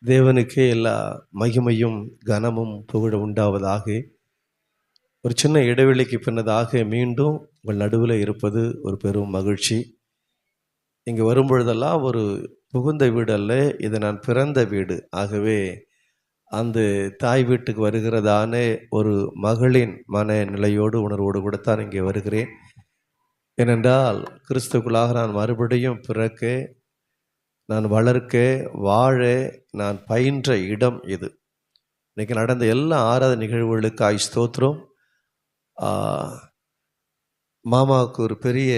தேவனுக்கே எல்லா மகிமையும் கனமும் புகழ உண்டாவதாக. ஒரு சின்ன இடைவெளிக்கு பின்னதாக மீண்டும் உங்கள் நடுவில் இருப்பது ஒரு பெரும் மகிழ்ச்சி. இங்கே வரும்பொழுதெல்லாம் ஒரு புகுந்த வீடு அல்ல, இது நான் பிறந்த வீடு. ஆகவே அந்த தாய் வீட்டுக்கு வருகிறதான ஒரு மகளின் மன நிலையோடு உணர்வோடு கூட தான் இங்கே வருகிறேன். ஏனென்றால் கிறிஸ்துக்குள்ளாக நான் மறுபடியும் பிறக்க, நான் வளர்க்க, வாழ நான் பயின்ற இடம் இது. இன்றைக்கி நடந்த எல்லா ஆராதனை நிகழ்வுகளுக்கு ஸ்தோத்திரம். மாமாவுக்கு ஒரு பெரிய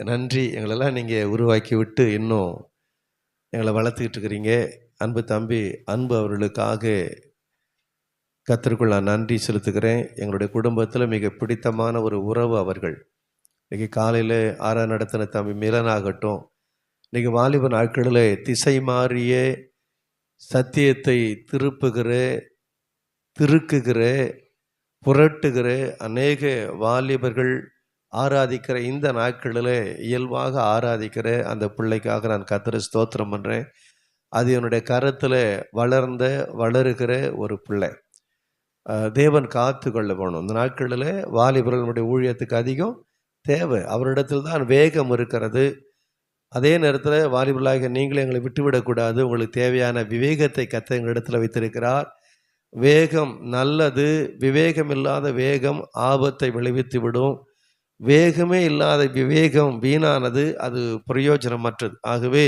நன்றி. எங்களெல்லாம் நீங்கள் உருவாக்கி விட்டு இன்னும் எங்களை வளர்த்துக்கிட்டு இருக்கிறீங்க. அன்பு தம்பி அன்பு அவர்களுக்காக கர்த்தருக்குள் நான் நன்றி செலுத்துகிறேன். எங்களுடைய குடும்பத்தில் மிக பிடித்தமான ஒரு உறவு அவர்கள். இன்றைக்கி காலையில் ஆராதனை நடத்தின தம்பி மிலனாகட்டும், இன்றைக்கி வாலிப நாட்களில் திசை மாறிய சத்தியத்தை திருக்குகிற புரட்டுகிற அநேக வாலிபர்கள் ஆராதிக்கிற இந்த நாட்களில் இயல்பாக ஆராதிக்கிற அந்த பிள்ளைக்காக நான் கர்த்தரை ஸ்தோத்திரம் பண்ணுறேன். அது என்னுடைய கரத்தில் வளருகிற ஒரு பிள்ளை. தேவன் காத்து கொள்ள போகணும். இந்த நாட்களில் வாலிபர்களுடைய ஊழியத்துக்கு அதிகம் தேவை. அவரிடத்தில் தான் வேகம் இருக்கிறது. அதே நேரத்தில் வாலிபர்களாக நீங்களே எங்களை விட்டுவிடக்கூடாது. உங்களுக்கு தேவையான விவேகத்தை கர்த்தர் எங்களிடத்தில் வைத்திருக்கிறார். வேகம் நல்லது. விவேகம் இல்லாத வேகம் ஆபத்தை விளைவித்து விடும். வேகமே இல்லாத விவேகம் வீணானது, அது பிரயோஜனமற்றது. ஆகவே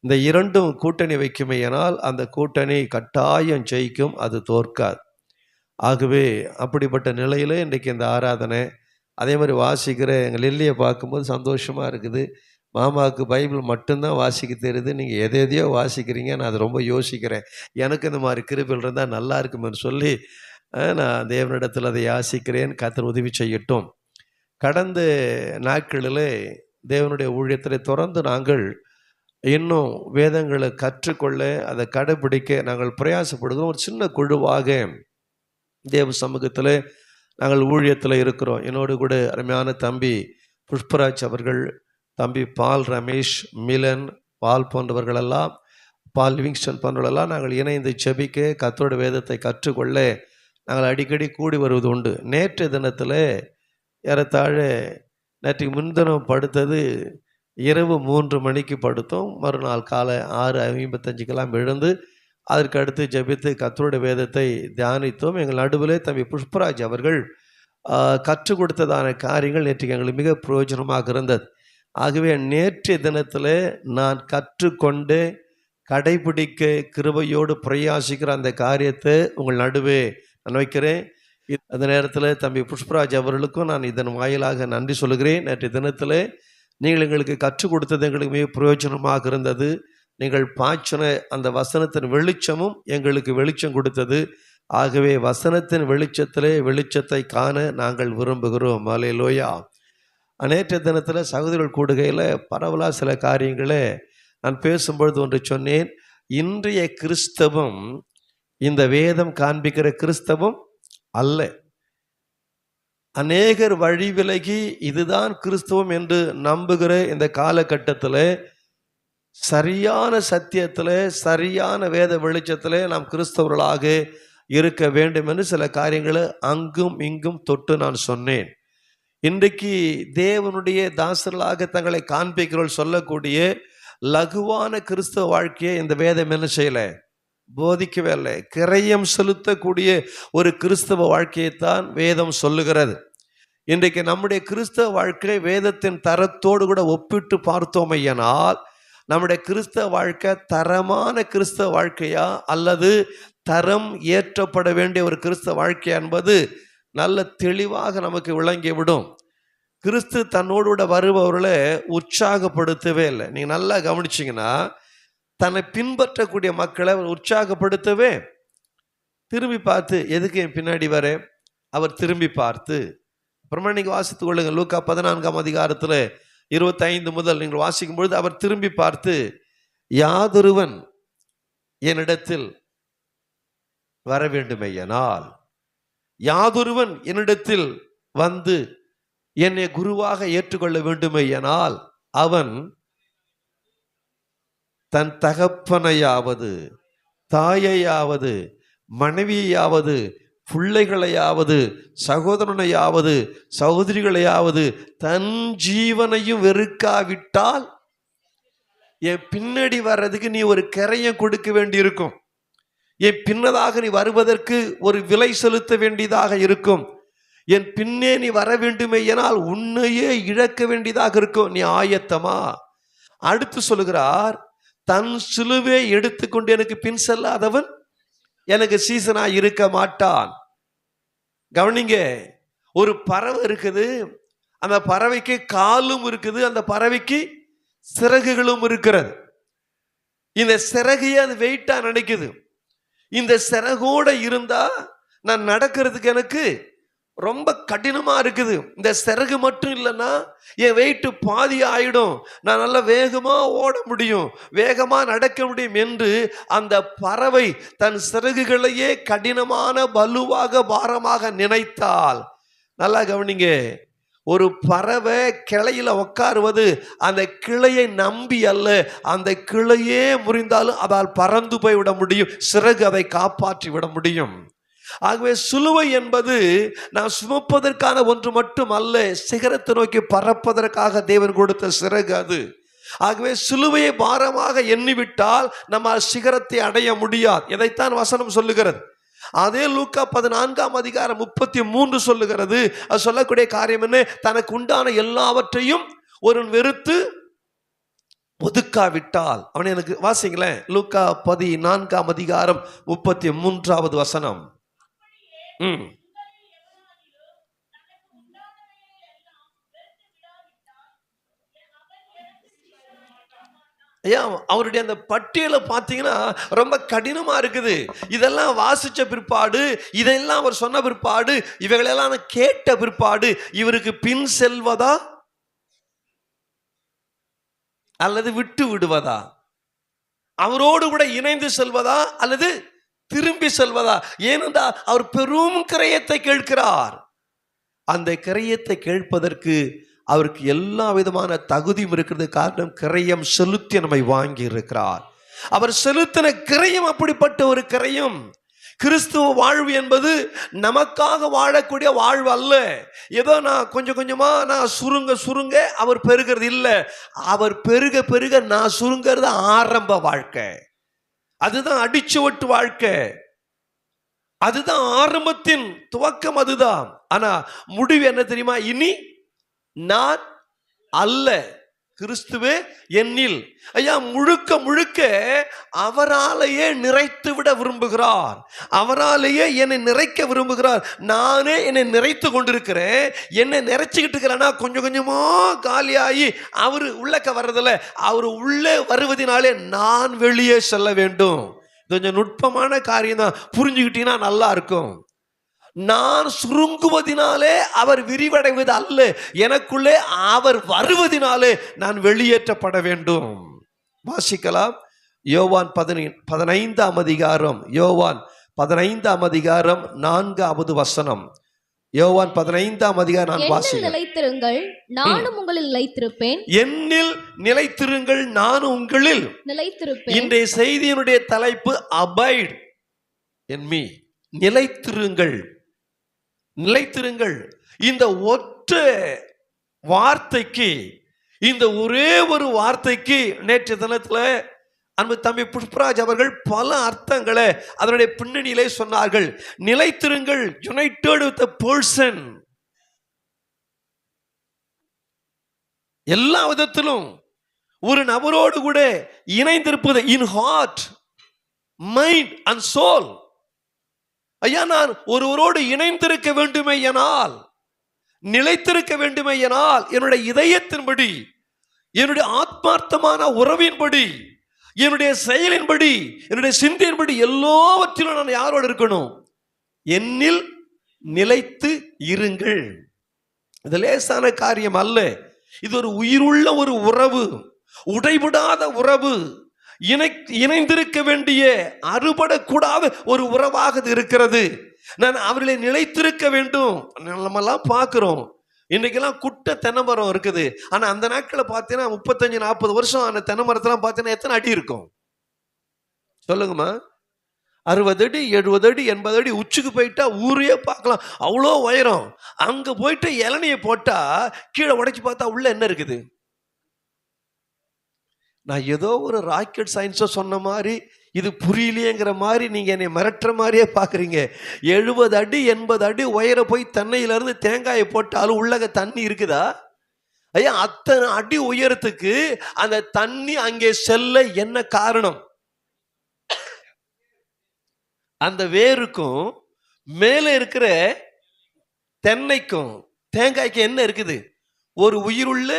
இந்த இரண்டும் கூட்டணி வைக்குமேயானால் அந்த கூட்டணி கட்டாயம் ஜெயிக்கும், அது தோற்காது. ஆகவே அப்படிப்பட்ட நிலையில் இன்றைக்கி இந்த ஆராதனை, அதே மாதிரி வாசிக்கிற எங்கள் லில்லியை பார்க்கும்போது சந்தோஷமாக இருக்குது. மாமாவுக்கு பைபிள் மட்டும்தான் வாசிக்க தெரியுது, நீங்கள் எதையோ வாசிக்கிறீங்க. நான் அதை ரொம்ப யோசிக்கிறேன், எனக்கு இந்த மாதிரி கிருபைகள் இருந்தால் நல்லா இருக்குமென்னு சொல்லி நான் தேவனிடத்தில் அதை யாசிக்கிறேன். கர்த்தர் உதவி செய்யட்டும். கடந்த நாட்களில் தேவனுடைய ஊழியத்தில் தொடர்ந்து நாங்கள் இன்னும் வேதங்களை கற்றுக்கொள்ள, அதை கடைபிடிக்க நாங்கள் பிரயாசப்படுகிறோம். ஒரு சின்ன குழுவாக தேவ சமூகத்தில் நாங்கள் ஊழியத்தில் இருக்கிறோம். என்னோடு கூட அருமையான தம்பி புஷ்பராஜ் அவர்கள், தம்பி பால் ரமேஷ், மிலன் பால் போன்றவர்களெல்லாம், பால் லிவிங்ஸ்டன் போன்றவர்களெல்லாம் நாங்கள் இணைந்து செபிக்க, கர்த்தருடைய வேதத்தை கற்றுக்கொள்ள நாங்கள் அடிக்கடி கூடி வருவது உண்டு. நேற்று தினத்தில் ஏறத்தாழ நேற்றுக்கு முன்தினம் படுத்தது இரவு 3 மணிக்கு படுத்தோம். மறுநாள் காலை 6:55 எழுந்து அதற்கு அடுத்து ஜெபித்து கர்த்தருடைய வேதத்தை தியானித்தோம். எங்கள் நடுவிலே தம்பி புஷ்பராஜ் அவர்கள் கற்றுக் கொடுத்ததான காரியங்கள் நேற்றுக்கு எங்களுக்கு மிக பிரயோஜனமாக இருந்தது. ஆகவே நேற்றைய தினத்தில் நான் கற்றுக்கொண்டு கடைபிடிக்க கிருபையோடு பிரயாசிக்கிற அந்த காரியத்தை உங்கள் நடுவே நான் வைக்கிறேன். அந்த நேரத்தில் தம்பி புஷ்பராஜ் அவர்களுக்கும் நான் இதன் வாயிலாக நன்றி சொல்கிறேன். நேற்றைய தினத்தில் நீங்கள் எங்களுக்கு கற்றுக் கொடுத்தது எங்களுக்கு மிக பிரயோஜனமாக இருந்தது. நீங்கள் பாய்ச்சின அந்த வசனத்தின் வெளிச்சமும் எங்களுக்கு வெளிச்சம் கொடுத்தது. ஆகவே வசனத்தின் வெளிச்சத்தை காண நாங்கள் விரும்புகிறோம். அல்லேலூயா. நேற்றைய தினத்தில் சகோதரர்கள் கூடுகையில் பரவலாக சில காரியங்களை நான் பேசும்பொழுது ஒன்று சொன்னேன். இன்றைய கிறிஸ்தவம் இந்த வேதம் காண்பிக்கிற கிறிஸ்தவம் அல்ல. அநேகர் வழி விலகி இதுதான் கிறிஸ்தவம் என்று நம்புகிற இந்த காலகட்டத்தில் சரியான சத்தியத்தில், சரியான வேத வெளிச்சத்தில் நாம் கிறிஸ்தவர்களாக இருக்க வேண்டும் என்று சில காரியங்களை அங்கும் இங்கும் தொட்டு நான் சொன்னேன். இன்றைக்கு தேவனுடைய தாசர்களாக தங்களை காண்பிக்கிறவர்கள் சொல்லக்கூடிய லகுவான கிறிஸ்தவ வாழ்க்கையை இந்த வேதம் என்ன செய்யலை, போதிக்கவே இல்லை. கிரயம் செலுத்தக்கூடிய ஒரு கிறிஸ்தவ வாழ்க்கையைத்தான் வேதம் சொல்லுகிறது. இன்றைக்கு நம்முடைய கிறிஸ்தவ வாழ்க்கை வேதத்தின் தரத்தோடு கூட ஒப்பிட்டு பார்த்தோமையானால் நம்முடைய கிறிஸ்தவ வாழ்க்கை தரமான கிறிஸ்தவ வாழ்க்கையா அல்லது தரம் ஏற்றப்பட வேண்டிய ஒரு கிறிஸ்தவ வாழ்க்கை என்பது நல்ல தெளிவாக நமக்கு விளங்கிவிடும். கிறிஸ்து தன்னோடு கூட வருபவர்களை உற்சாகப்படுத்தவே இல்லை. நீங்கள் நல்லா கவனிச்சிங்கன்னா, தன்னை பின்பற்றக்கூடிய மக்களை அவர் உற்சாகப்படுத்தவே, திரும்பி பார்த்து எதுக்கு என் பின்னாடி வர, அவர் திரும்பி பார்த்து, அப்புறமா நீங்கள் வாசித்துக் கொள்ளுங்க. லூக்கா 14ஆம் அதிகாரத்தில் 25 முதல் நீங்கள் வாசிக்கும் பொழுது அவர் திரும்பி பார்த்து, யாதொருவன் என்னிடத்தில் வர வேண்டுமையானால், யாதொருவன் என்னிடத்தில் வந்து என்னை குருவாக ஏற்றுக்கொள்ள வேண்டுமையானால் அவன் தன் தகப்பனையாவது தாயையாவது மனைவியாவது பிள்ளைகளையாவது சகோதரனையாவது சகோதரிகளையாவது தன் ஜீவனையும் வெறுக்காவிட்டால் என் பின்னாடி வர்றதுக்கு நீ ஒரு கரையம் கொடுக்க வேண்டியிருக்கும். என் பின்னதாக நீ வருவதற்கு ஒரு விலை செலுத்த வேண்டியதாக இருக்கும். என் பின்னே நீ வர வேண்டுமே எனால் உன்னையே இழக்க வேண்டியதாக இருக்கும். நீ ஆயத்தமா? அடுத்து சொல்லுகிறார், தன் சிலுவை எடுத்துக்கொண்டு எனக்கு பின் செல்லாதவன் எனக்கு சீசனா இருக்க மாட்டான். கவனிங்க, ஒரு பறவை இருக்குது, அந்த பறவைக்கு காலும் இருக்குது, அந்த பறவைக்கு சிறகுகளும் இருக்கிறது. இந்த சிறகையே அது வெயிட்டா நினைக்குது. இந்த சிறகோட இருந்தா நான் நடக்கிறதுக்கு எனக்கு ரொம்ப கடினமா இருக்குது. இந்த சிறகு மட்டும் இல்லைன்னா என் வெயிட்டு பாதி ஆயிடும், நான் நல்லா வேகமா ஓட முடியும், வேகமா நடக்க முடியும் என்று அந்த பறவை தன் சிறகுகளையே கடினமான வலுவாக பாரமாக நினைத்தால், நல்லா கவனிங்க, ஒரு பறவை கிளையில உட்காருவது அந்த கிளையை நம்பி அல்ல, அந்த கிளையே முறிந்தாலும் அதால் பறந்து போய் விட முடியும், சிறகு அதை காப்பாற்றி விட முடியும். ஆகவே சிலுவை என்பது நான் சுமப்பதற்கான ஒன்று மட்டும் அல்ல, சிகரத்தை நோக்கி பறப்பதற்காக தேவன் கொடுத்த சிறகு அது. ஆகவே சிலுவையை பாரமாக எண்ணிவிட்டால் நம்ம சிகரத்தை அடைய முடியாது. இதைத்தான் வசனம் சொல்லுகிறது. அதே லூக்கா 14:33 சொல்லுகிறது. அது சொல்லக்கூடிய காரியம் என்ன? தனக்கு உண்டான எல்லாவற்றையும் ஒருவன் வெறுத்து ஒதுக்காவிட்டால் அவன் எனக்கு, வாசிங்களேன், லூக்கா 14:33 வசனம். ஐயா, அவருடைய அந்த பட்டியலை பார்த்தீங்கன்னா ரொம்ப கடினமா இருக்குது. இதெல்லாம் வாசிச்ச பிற்பாடு, இதெல்லாம் அவர் சொன்ன பிற்பாடு, இவைகளெல்லாம் கேட்ட பிற்பாடு இவருக்கு பின் செல்வதா அல்லது விட்டு விடுவதா, அவரோடு கூட இணைந்து செல்வதா அல்லது திரும்பி செல்வதா? ஏனென்றால் அவர் பெரும் கிரயத்தை கேட்கிறார். அந்த கிரயத்தை கேட்பதற்கு அவருக்கு எல்லா விதமான தகுதியும் இருக்கிறது. காரணம், கிரயம் செலுத்தி நம்மை வாங்கி இருக்கிறார். அவர் செலுத்தின கிரயம் அப்படிப்பட்ட ஒரு கிரயம். கிறிஸ்துவ வாழ்வு என்பது நமக்காக வாழக்கூடிய வாழ்வு அல்ல. ஏதோ நான் கொஞ்சம் கொஞ்சமா நான் சுருங்க அவர் பெருகிறது இல்லை. அவர் பெருக பெருக நான் சுருங்கிறது ஆரம்ப வாழ்க்கை. அதுதான் அடிச்சுவட்டு வாழ்க்கை, அதுதான் ஆரம்பத்தின் துவக்கம், அதுதான். ஆனா முடிவு என்ன தெரியுமா? இனி நான் அல்ல, கிறிஸ்துவே என்னில். ஐயா, முழுக்க முழுக்க அவராலேயே நிறைத்து விட விரும்புகிறார், அவராலேயே என்னை நிறைக்க விரும்புகிறார். நானே என்னை நிறைத்து கொண்டிருக்கிறேன். என்னை நிறைச்சிக்கிட்டு இருக்கிறேன்னா கொஞ்சம் கொஞ்சமா காலியாகி அவர் உள்ளக்க வர்றதில்ல, அவர் உள்ளே வருவதனாலே நான் வெளியே செல்ல வேண்டும். கொஞ்சம் நுட்பமான காரியம் தான், புரிஞ்சுக்கிட்டீங்கன்னா நல்லா இருக்கும். நான் சுருங்குவதினாலே அவர் விரிவடைவது அல்ல, எனக்குள்ளே அவர் வருவதினாலே நான் வெளியேற்றப்பட வேண்டும். வாசிக்கலாம், யோவான் 15 யோவான் 15 4வது வசனம். யோவான் 15 நான் வாசிக்கிறேன். நிலைத்திருங்கள், நானும் உங்களில் நிலைத்திருப்பேன். என்னில் நிலைத்திருங்கள், நானும் உங்களில் நிலைத்திருப்பேன். இன்றைய செய்தியினுடைய தலைப்பு அபைட் இன் மீ. நிலைத்திருங்கள், நிலைத்திருங்கள். இந்த ஒற்றை வார்த்தைக்கு, இந்த ஒரே ஒரு வார்த்தைக்கு நேற்று தினத்துல அன்பு தம்பி புஷ்பராஜ் அவர்கள் பல அர்த்தங்களை அதனுடைய பின்னணியிலே சொன்னார்கள். நிலைத்திருங்கள், யுனைடெட் வித் a person. எல்லா விதத்திலும் ஒரு நபரோடு கூட இணைந்திருப்பது, இன் ஹார்ட், மைண்ட் அண்ட் சோல். ஐயா, நான் ஒருவரோடு இணைந்திருக்க வேண்டுமே எனால், நிலைத்திருக்க வேண்டுமே எனால், என்னுடைய இதயத்தின்படி, என்னுடைய ஆத்மார்த்தமான உறவின்படி, என்னுடைய செயலின்படி, என்னுடைய சிந்தையின்படி, எல்லாவற்றிலும் நான் யாரோடு இருக்கணும்? என்னில் நிலைத்து இருங்கள். இது லேசான காரியம் அல்ல. இது ஒரு உயிருள்ள ஒரு உறவு, உடைவிடாத உறவு, இணைந்திருக்க வேண்டிய, அறுபடக்கூடாத ஒரு உறவாக இருக்கிறது. நான் அவர்களை நிலைத்திருக்க வேண்டும். நம்மெல்லாம் பார்க்கிறோம், இன்னைக்கெல்லாம் குட்டை தென்னை மரம் இருக்குது. ஆனா அந்த நாட்களை பார்த்தீங்கன்னா 35-40 வருஷம் அந்த தென்னை மரத்தெல்லாம் பார்த்தீங்கன்னா எத்தனை அடி இருக்கும் சொல்லுங்கம்மா? 60 அடி 70 அடி 80 அடி உச்சிக்கு போயிட்டா ஊரே பார்க்கலாம், அவ்வளோ உயரம். அங்க போயிட்டு இளநியை போட்டா கீழே உடைச்சு பார்த்தா உள்ள என்ன இருக்குது? நான் ஏதோ ஒரு ராக்கெட் சயின்ஸோ சொன்ன மாதிரி இது புரியலையேங்கிற மாதிரி நீங்க என்னை மிரட்டுற மாதிரியே பாக்குறீங்க. 70 அடி 80 அடி உயர போய் தென்னையில இருந்து தேங்காயை போட்டாலும் உள்ளக தண்ணி இருக்குதா? ஐயா, அத்தனை அடி உயரத்துக்கு அந்த தண்ணி அங்கே செல்ல என்ன காரணம்? அந்த வேருக்கும் மேலே இருக்கிற தென்னைக்கும் தேங்காய்க்கு என்ன இருக்குது? ஒரு உயிருள்ள.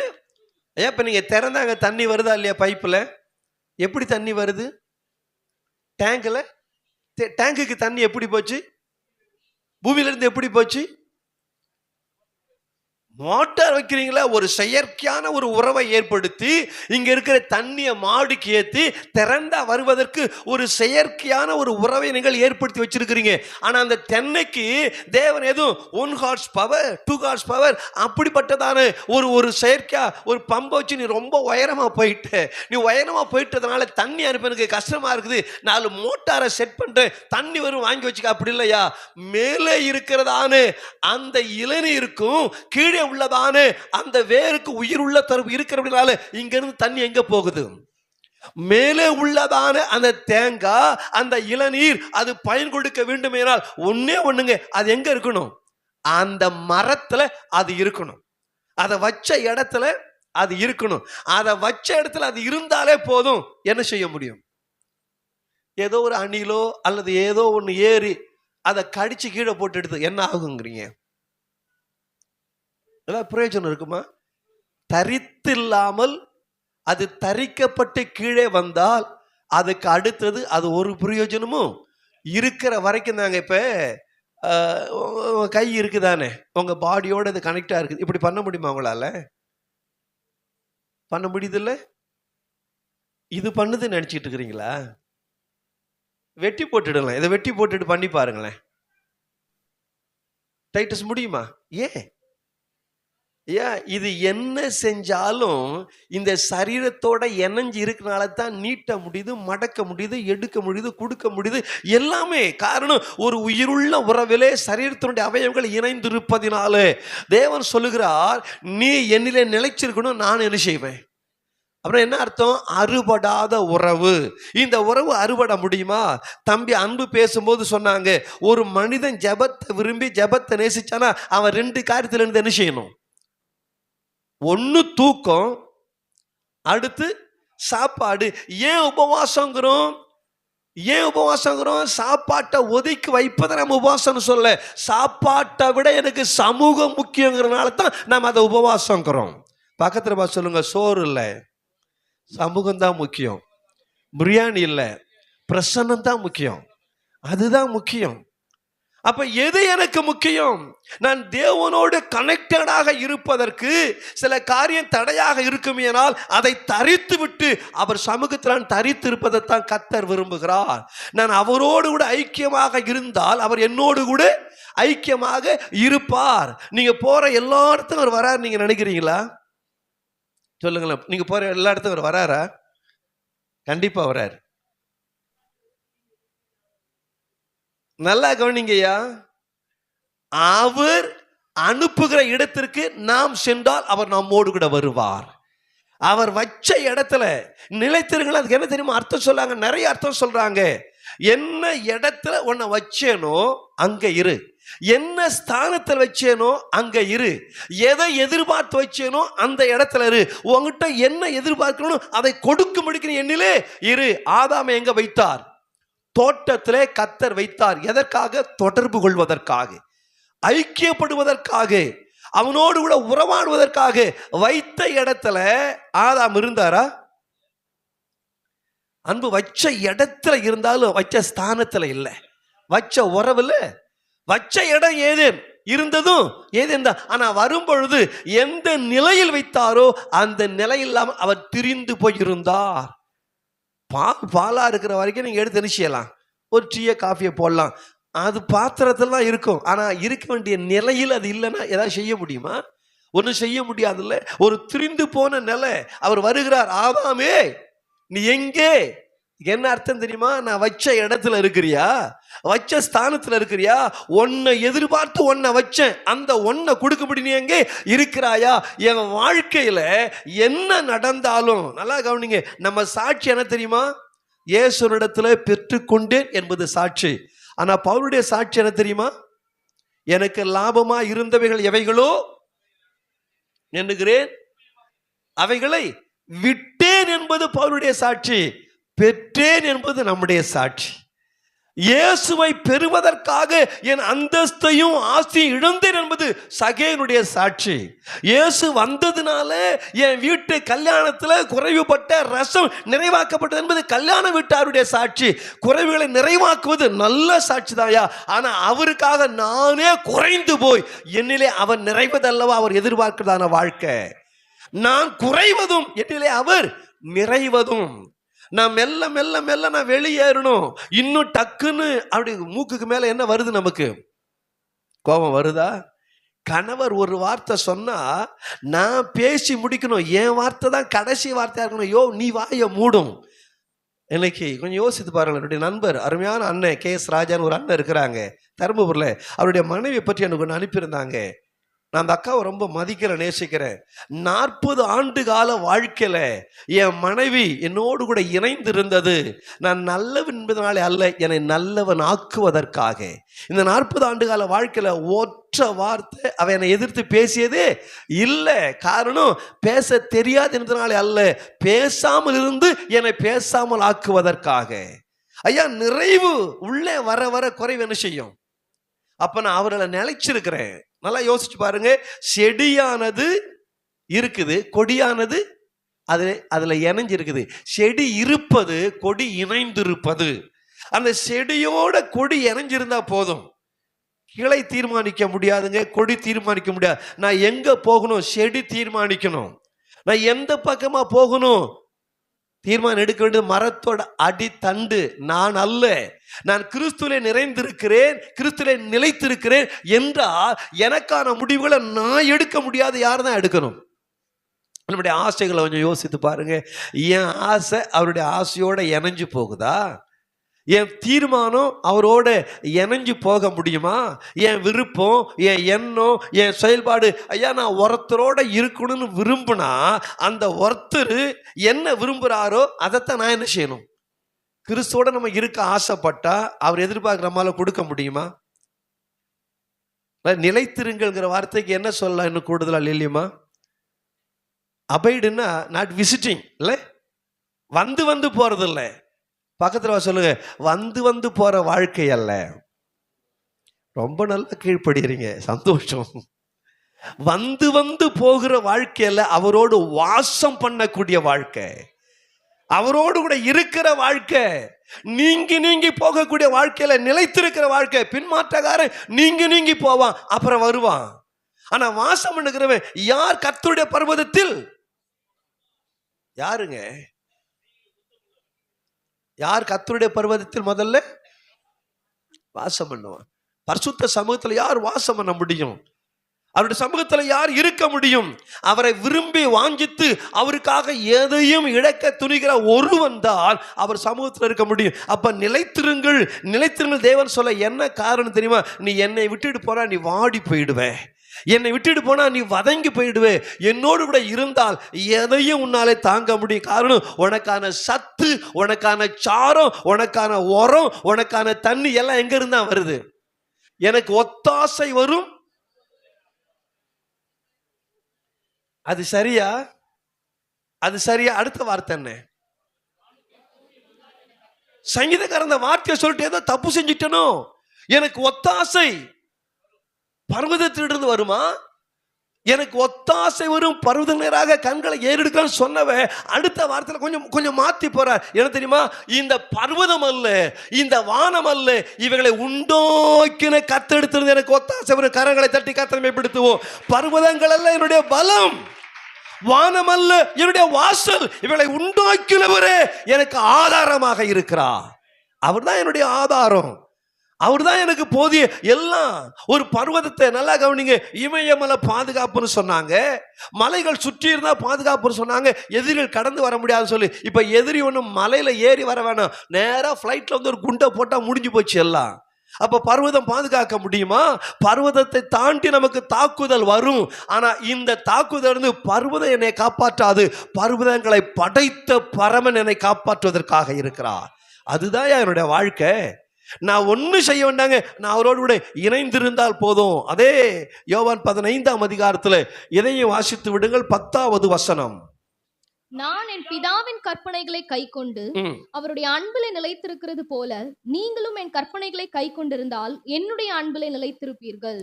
ஏன் இப்ப நீங்க திறந்தாங்க தண்ணி வருதா இல்லையா? பைப்புல எப்படி தண்ணி வருது? டேங்க்ல டேங்குக்கு தண்ணி எப்படி போச்சு? பூமியில இருந்து எப்படி போச்சு? மோட்டார் வைக்கிறீங்களா? ஒரு செயற்கையான ஒரு உறவை ஏற்படுத்தி இங்க இருக்கிற தண்ணியை மாடிக்கு ஏற்றி திறந்தா வருவதற்கு ஒரு செயற்கையான ஒரு உறவை நீங்கள் ஏற்படுத்தி வச்சிருக்கிறீங்க. ஆனா அந்த தென்னைக்கு தேவன் எதுவும் 1 ஹார்ஸ் பவர் 2 ஹார்ஸ் பவர் அப்படிப்பட்டதான ஒரு செயற்கையா ஒரு பம்பை வச்சு நீ ரொம்ப உயரமா போயிட்ட, நீ உயரமா போயிட்டதுனால தண்ணி அனுப்பஎனக்கு கஷ்டமா இருக்குது, 4 மோட்டாரை செட் பண்றேன் தண்ணி வரும் வாங்கி வச்சுக்க. அப்படி இல்லையா? மேலே இருக்கிறதான அந்த இளநீருக்கும் கீழே உள்ளதான அந்த வேருக்கு உயிர் உள்ள தரப்பு இருக்கிறதுனால இங்க இருந்து தண்ணி எங்க போகுது? மேலே உள்ளதான அந்த தேங்காய் அந்த இளநீர் அது பயன் கொடுக்க வேண்டும் என்றால் ஒண்ணுங்க, அது எங்க இருக்கணும்? அந்த மரத்துல அது இருக்கணும், அதை வச்ச இடத்துல அது இருக்கணும். அதை வச்ச இடத்துல அது இருந்தாலே போதும். என்ன செய்ய முடியும்? ஏதோ ஒரு அணிலோ அல்லது ஏதோ ஒண்ணு ஏறி அதை கடிச்சு கீழே போட்டு எடுத்து என்ன ஆகுங்கிறீங்க? பிரயோஜனம் இருக்குமா? தரித்து இல்லாமல் அது தரிக்கப்பட்டு கீழே வந்தால் அதுக்கு அடுத்தது அது ஒரு பிரயோஜனமும் இருக்கிற வரைக்கும் தாங்க. இப்ப கை இருக்குதானே, உங்க பாடியோட அது கனெக்டா இருக்குது. இப்படி பண்ண முடியுமா உங்களால? பண்ண முடியுது இல்ல? இது பண்ணுது நினைச்சிட்டு இருக்கிறீங்களா? வெட்டி போட்டுடலாம். இதை வெட்டி போட்டுட்டு பண்ணி பாருங்களேன். டைட்டஸ் முடியுமா? ஏன்? இது என்ன செஞ்சாலும் இந்த சரீரத்தோட இணைஞ்சு இருக்கனால தான் நீட்ட முடியுது, மடக்க முடியுது, எடுக்க முடியுது, கொடுக்க முடியுது. எல்லாமே காரணம் ஒரு உயிருள்ள உறவிலே சரீரத்தினுடைய அவயவங்கள் இணைந்திருப்பதினாலே. தேவன் சொல்லுகிறார், நீ என்னிலே நிலைச்சிருக்கணும், நான் என்ன செய்வேன்? அப்புறம் என்ன அர்த்தம்? அறுபடாத உறவு. இந்த உறவு அறுபட முடியுமா? தம்பி அன்பு பேசும்போது சொன்னாங்க, ஒரு மனிதன் ஜெபத்தை விரும்பி ஜெபத்தை நேசிச்சானா அவன் 2 காரியத்துல இருந்து என்ன செய்யணும்? ஒன்னு தூக்கம், அடுத்து சாப்பாடு. ஏன் உபவாசங்கிறோம்? சாப்பாட்டை ஒதுக்கி வைப்பதை நம்ம உபவாசம் சொல்ல, சாப்பாட்டை விட எனக்கு சமூகம் முக்கியங்கிறதுனால தான் நம்ம அதை உபவாசங்கிறோம். பக்கத்துல பார்த்து சொல்லுங்க, சோறு இல்லை, சமூகம் தான் முக்கியம். பிரியாணி இல்லை, பிரசன்னம் தான் முக்கியம். அதுதான் முக்கியம். அப்ப எது எனக்கு முக்கியம்? நான் தேவனோடு கனெக்டடாக இருப்பதற்கு சில காரியம் தடையாக இருக்குமேனால் அதை தரித்து விட்டு அவர் சமூகத்தில் நான் தரித்து இருப்பதைத்தான் கர்த்தர் விரும்புகிறார். நான் அவரோடு கூட ஐக்கியமாக இருந்தால் அவர் என்னோடு கூட ஐக்கியமாக இருப்பார். நீங்க போற எல்லா இடத்துக்கும் அவர் வராரு நீங்க நினைக்கிறீங்களா? சொல்லுங்களேன். நீங்க போற எல்லா இடத்துக்கும் அவர் வராரா? கண்டிப்பா வராரு. நல்லா கவனிங்கய்யா. அவர் அனுப்புகிற இடத்திற்கு நாம் சென்றால் அவர் நம்மோடு கூட வருவார். அவர் வச்ச இடத்துல நிலைத்திருங்கள். அதுக்கு என்ன தெரியுமா அர்த்தம் சொல்றாங்க? நிறைய அர்த்தம் சொல்றாங்க. என்ன இடத்துல உன்னை வச்சேனோ அங்க இரு, என்ன ஸ்தானத்தில் வச்சேனோ அங்க இரு, எதை எதிர்பார்த்து வச்சேனோ அந்த இடத்துல இரு, உங்ககிட்ட என்ன எதிர்பார்க்கணும் அதை கொடுக்க முடிக்கிற எண்ணிலே இரு. ஆதாமை எங்க வைத்தார்? தோட்டத்திலே கர்த்தர் வைத்தார். எதற்காக? தொடர்பு கொள்வதற்காக, ஐக்கியப்படுவதற்காக, அவனோடு கூட உறவாடுவதற்காக. வைத்த இடத்துல ஆதாம் இருந்தாரா? அன்பு வச்ச இடத்துல இருந்தாலும் வச்ச ஸ்தானத்துல இல்லை, வச்ச உறவுல. வச்ச இடம் ஏதேன் இருந்ததும் ஏதேன் தான். ஆனா வரும்பொழுது எந்த நிலையில் வைத்தாரோ அந்த நிலை இல்லாமல் அவர் திரிந்து போயிருந்தார். பாலா இருக்கிற வரைக்கும் நீங்க எடுத்து என்ன செய்யலாம்? ஒரு டீயை காஃபியை போடலாம், அது பாத்திரத்துல தான் இருக்கும். ஆனா இருக்க வேண்டிய நிலையில் அது இல்லைன்னா ஏதாவது செய்ய முடியுமா? ஒன்றும் செய்ய முடியாதுல்ல. ஒரு திரிந்து போன நிலை. அவர் வருகிறார், ஆதாமே நீ எங்கே? என்ன அர்த்தம் தெரியுமா? நான் வச்ச இடத்துல இருக்கிறியா, வச்ச ஸ்தானத்துல இருக்கிறியா, உன்னை எதிர்பார்த்து உன்னை வச்சேன், அந்த ஒன்னை கொடுக்கும்படி நீ எங்கே இருக்கிறாயா? என் வாழ்க்கையில என்ன நடந்தாலும் நல்லா கவனிங்க, நம்ம சாட்சி என்ன தெரியுமா? இயேசுவினிடத்துல பெற்றுக்கொண்டேன் என்பது சாட்சி. ஆனா பவுலுடைய சாட்சி என்ன தெரியுமா? எனக்கு லாபமா இருந்தவைகள் எவைகளோ எண்ணுகிறேன், அவைகளை விட்டேன் என்பது பவுலுடைய சாட்சி. பெற்றேன் என்பது நம்முடைய சாட்சி. இயேசுவை பெறுவதற்காக என் அந்தஸ்தையும் ஆசையும் இழந்தேன் என்பது சகேனுடைய சாட்சி. இயேசு வந்ததுனால என் வீட்டு கல்யாணத்துல குறைவுபட்ட ரசம் நிறைவாக்கப்பட்டது என்பது கல்யாண வீட்டாருடைய சாட்சி. குறைவுகளை நிறைவாக்குவது நல்ல சாட்சி தாயா. ஆனா அவருக்காக நானே குறைந்து போய் என்னிலே அவர் நிறைவதல்லவா அவர் எதிர்பார்க்கிறதான வாழ்க்கை. நான் குறைவதும் என்னிலே அவர் நிறைவதும். நான் மெல்ல மெல்ல மெல்ல நான் வெளியேறணும். இன்னும் டக்குன்னு அப்படி மூக்குக்கு மேல என்ன வருது? நமக்கு கோபம் வருதா? கணவர் ஒரு வார்த்தை சொன்னா நான் பேசி முடிக்கணும், என் வார்த்தை தான் கடைசி வார்த்தையா இருக்கணும். யோ நீ வாயை மூடும். இன்னைக்கு கொஞ்சம் யோசித்து பாருங்கள். என்னுடைய நண்பர் அருமையான அண்ணன் KS ராஜான்னு ஒரு அண்ணன் இருக்கிறாங்க தருமபுரியில். அவருடைய மனைவியை பற்றி எனக்கு ஒன்று அனுப்பியிருந்தாங்க. நான் அந்த அக்காவை ரொம்ப மதிக்கிறேன், நேசிக்கிறேன். 40 ஆண்டு கால வாழ்க்கையில என் மனைவி என்னோடு கூட இணைந்து இருந்தது நான் நல்லவன் என்பதனாலே அல்ல, என்னை நல்லவன் ஆக்குவதற்காக. இந்த 40 ஆண்டு கால வாழ்க்கையில ஒற்ற வார்த்தை அவ என்னை எதிர்த்து பேசியதே இல்லை. காரணம் பேச தெரியாது என்பதனாலே அல்ல, பேசாமல் இருந்து என்னை பேசாமல் ஆக்குவதற்காக. ஐயா, நிறைவு உள்ளே வர வர குறைவு என்ன செய்யும்? அப்ப நான் அவர்களை நிலைச்சிருக்கிறேன். நல்லா யோசிச்சு பாருங்க. செடியானது இருக்குது, கொடியானது அதுல இணைஞ்சு இருக்குது. செடி இருப்பது, கொடி இணைந்திருப்பது. அந்த செடியோட கொடி இணைஞ்சிருந்தா போதும். கிளை தீர்மானிக்க முடியாதுங்க, கொடி தீர்மானிக்க முடியாது. நான் எங்க போகணும்? செடி தீர்மானிக்கணும். நான் எந்த பக்கமா போகணும்? தீர்மானம் எடுக்க வேண்டியது மரத்தோட அடித்தண்டு நான் அல்ல. நான் கிறிஸ்துவிலே நிறைந்திருக்கிறேன், கிறிஸ்துவிலே நிலைத்திருக்கிறேன் என்றால் எனக்கான முடிவுகளை நான் எடுக்க முடியாது. யார் தான் எடுக்கணும்? நம்முடைய ஆசைகளை கொஞ்சம் யோசித்து பாருங்க. என் ஆசை அவருடைய ஆசையோட இணைஞ்சு போகுதா? என் தீர்மானம் அவரோட இணைஞ்சு போக முடியுமா? என் விருப்பம், என் எண்ணம், என் செயல்பாடு, ஐயா நான் ஒருத்தரோட இருக்கணும்னு விரும்பினா அந்த ஒருத்தர் என்ன விரும்புகிறாரோ அதைத்தான் நான் என்ன செய்யணும்? கிறிஸ்துவோட நம்ம இருக்க ஆசைப்பட்டா அவர் எதிர்பார்க்குற நம்மளால கொடுக்க முடியுமா? நிலைத்திருங்கிற வார்த்தைக்கு என்ன சொல்லலாம் இன்னும் கூடுதலாக இல்லையுமா? அபைடுன்னா நாட் விசிட்டிங் இல்லை, வந்து வந்து போறது இல்லை. பக்கத்தில் சொல்லுங்க, வந்து வந்து போற வாழ்க்கை அல்ல. ரொம்ப நல்லா கீழ்ப்படுகிறீங்க, சந்தோஷம். வந்து வந்து போகிற வாழ்க்கை அல்ல, அவரோடு வாசம் பண்ணக்கூடிய வாழ்க்கை, அவரோடு கூட இருக்கிற வாழ்க்கை, நீங்கி நீங்கி போகக்கூடிய வாழ்க்கையில நிலைத்திருக்கிற வாழ்க்கை. பின்மாற்றக்காரன் நீங்கி நீங்கி போவான், அப்புறம் வருவான். ஆனா வாசம் பண்ணுகிறவன் யார்? கர்த்தருடைய பர்வதத்தில். யாருங்க? யார் கர்த்தருடைய பர்வதத்தில் முதல்ல வாசம் பண்ணுவான்? பரிசுத்த சமூகத்துல யார் வாசம் பண்ண முடியும்? அவருடைய சமூகத்துல யார் இருக்க முடியும்? அவரை விரும்பி வாஞ்சித்து அவருக்காக எதையும் இழக்க துணிகிற ஒருவன் தான் அவர் சமூகத்தில் இருக்க முடியும். அப்ப நிலைத்திருங்கள், நிலைத்திருங்கள் தேவன் சொல்ல என்ன காரணம் தெரியுமா? நீ என்னை விட்டுட்டு போனா நீ வாடி போயிடுவே, என்னை விட்டுட்டு போனா நீ வதங்கி போயிடுவே. என்னோடு கூட இருந்தால் எதையும் உன்னாலே தாங்க முடியும். காரணம், உனக்கான சத்து, உனக்கான சாரம், உனக்கான உரம், உனக்கான தண்ணி எல்லாம் எங்க இருந்தா வருது? எனக்கு ஒத்தாசை வரும். அது சரியா? அது சரியா? அடுத்த வார்த்தை என்ன? சங்கீதக்காரன் அந்த வார்த்தையை சொல்லிட்டு ஏதோ தப்பு செஞ்சுட்டனோ, எனக்கு ஒத்தாசை பர்வதத்திலிருந்து வருமா? எனக்கு ஒத்தாசை வரும் பர்வதங்களாக கண்களை ஏறெடுக்கன்னு சொன்னவ அடுத்த வார்த்தையில கொஞ்சம் கொஞ்சம் மாத்தி போறார். என்ன தெரியுமா? இந்த பர்வதம் அல்ல, இந்த வானம் அல்ல, இவைகளை உண்டாக்கின கத்தெடுத்திருந்து எனக்கு ஒத்தாசை வரும். கரங்களை தட்டி கர்த்தரை மேம்படுத்துவோம். பர்வதங்கள் அல்ல என்னுடைய பலம், வானம் அல்ல என்னுடைய வாசல், இவளை உண்டாக்கினவரே எனக்கு ஆதாரமாக இருக்கிறார். அவர் தான் என்னுடைய ஆதாரம். அவர் தான் எனக்கு போதிய எல்லாம். ஒரு பர்வதத்தை நல்லா கவனிங்க, இமயமலை பாதுகாப்புன்னு சொன்னாங்க, மலைகள் சுற்றி இருந்தா பாதுகாப்புன்னு சொன்னாங்க, எதிரிகள் கடந்து வர முடியாதுன்னு சொல்லி. இப்ப எதிரி ஒன்றும் மலையில ஏறி வர வேணாம், நேரா ஃபிளைட்ல வந்து ஒரு குண்டை போட்டா முடிஞ்சு போச்சு எல்லாம். அப்ப பர்வதம் பாதுகாக்க முடியுமா? பர்வதத்தை தாண்டி நமக்கு தாக்குதல் வரும். ஆனா இந்த தாக்குதல் இருந்து பர்வதம் என்னை காப்பாற்றாது, பர்வதங்களை படைத்த பரமன் என்னை காப்பாற்றுவதற்காக இருக்கிறார். அதுதான் என்னுடைய வாழ்க்கை. நான் ஒன்னும் செய்ய வேண்டாங்க, நான் அவரோடு கூட இணைந்திருந்தால் போதும். அதே யோவான் 15ஆம் அதிகாரத்துல இதையும் வாசித்து விடுங்கள், 10வது வசனம். நான் என் பிதாவின் கற்பனைகளை கைக்கொண்டு அவருடைய அன்பிலே நிலைத்திருக்கிறது போல நீங்களும் என் கற்பனைகளை கை கொண்டிருந்தால் என்னுடைய அன்பிலே நிலைத்திருப்பீர்கள்.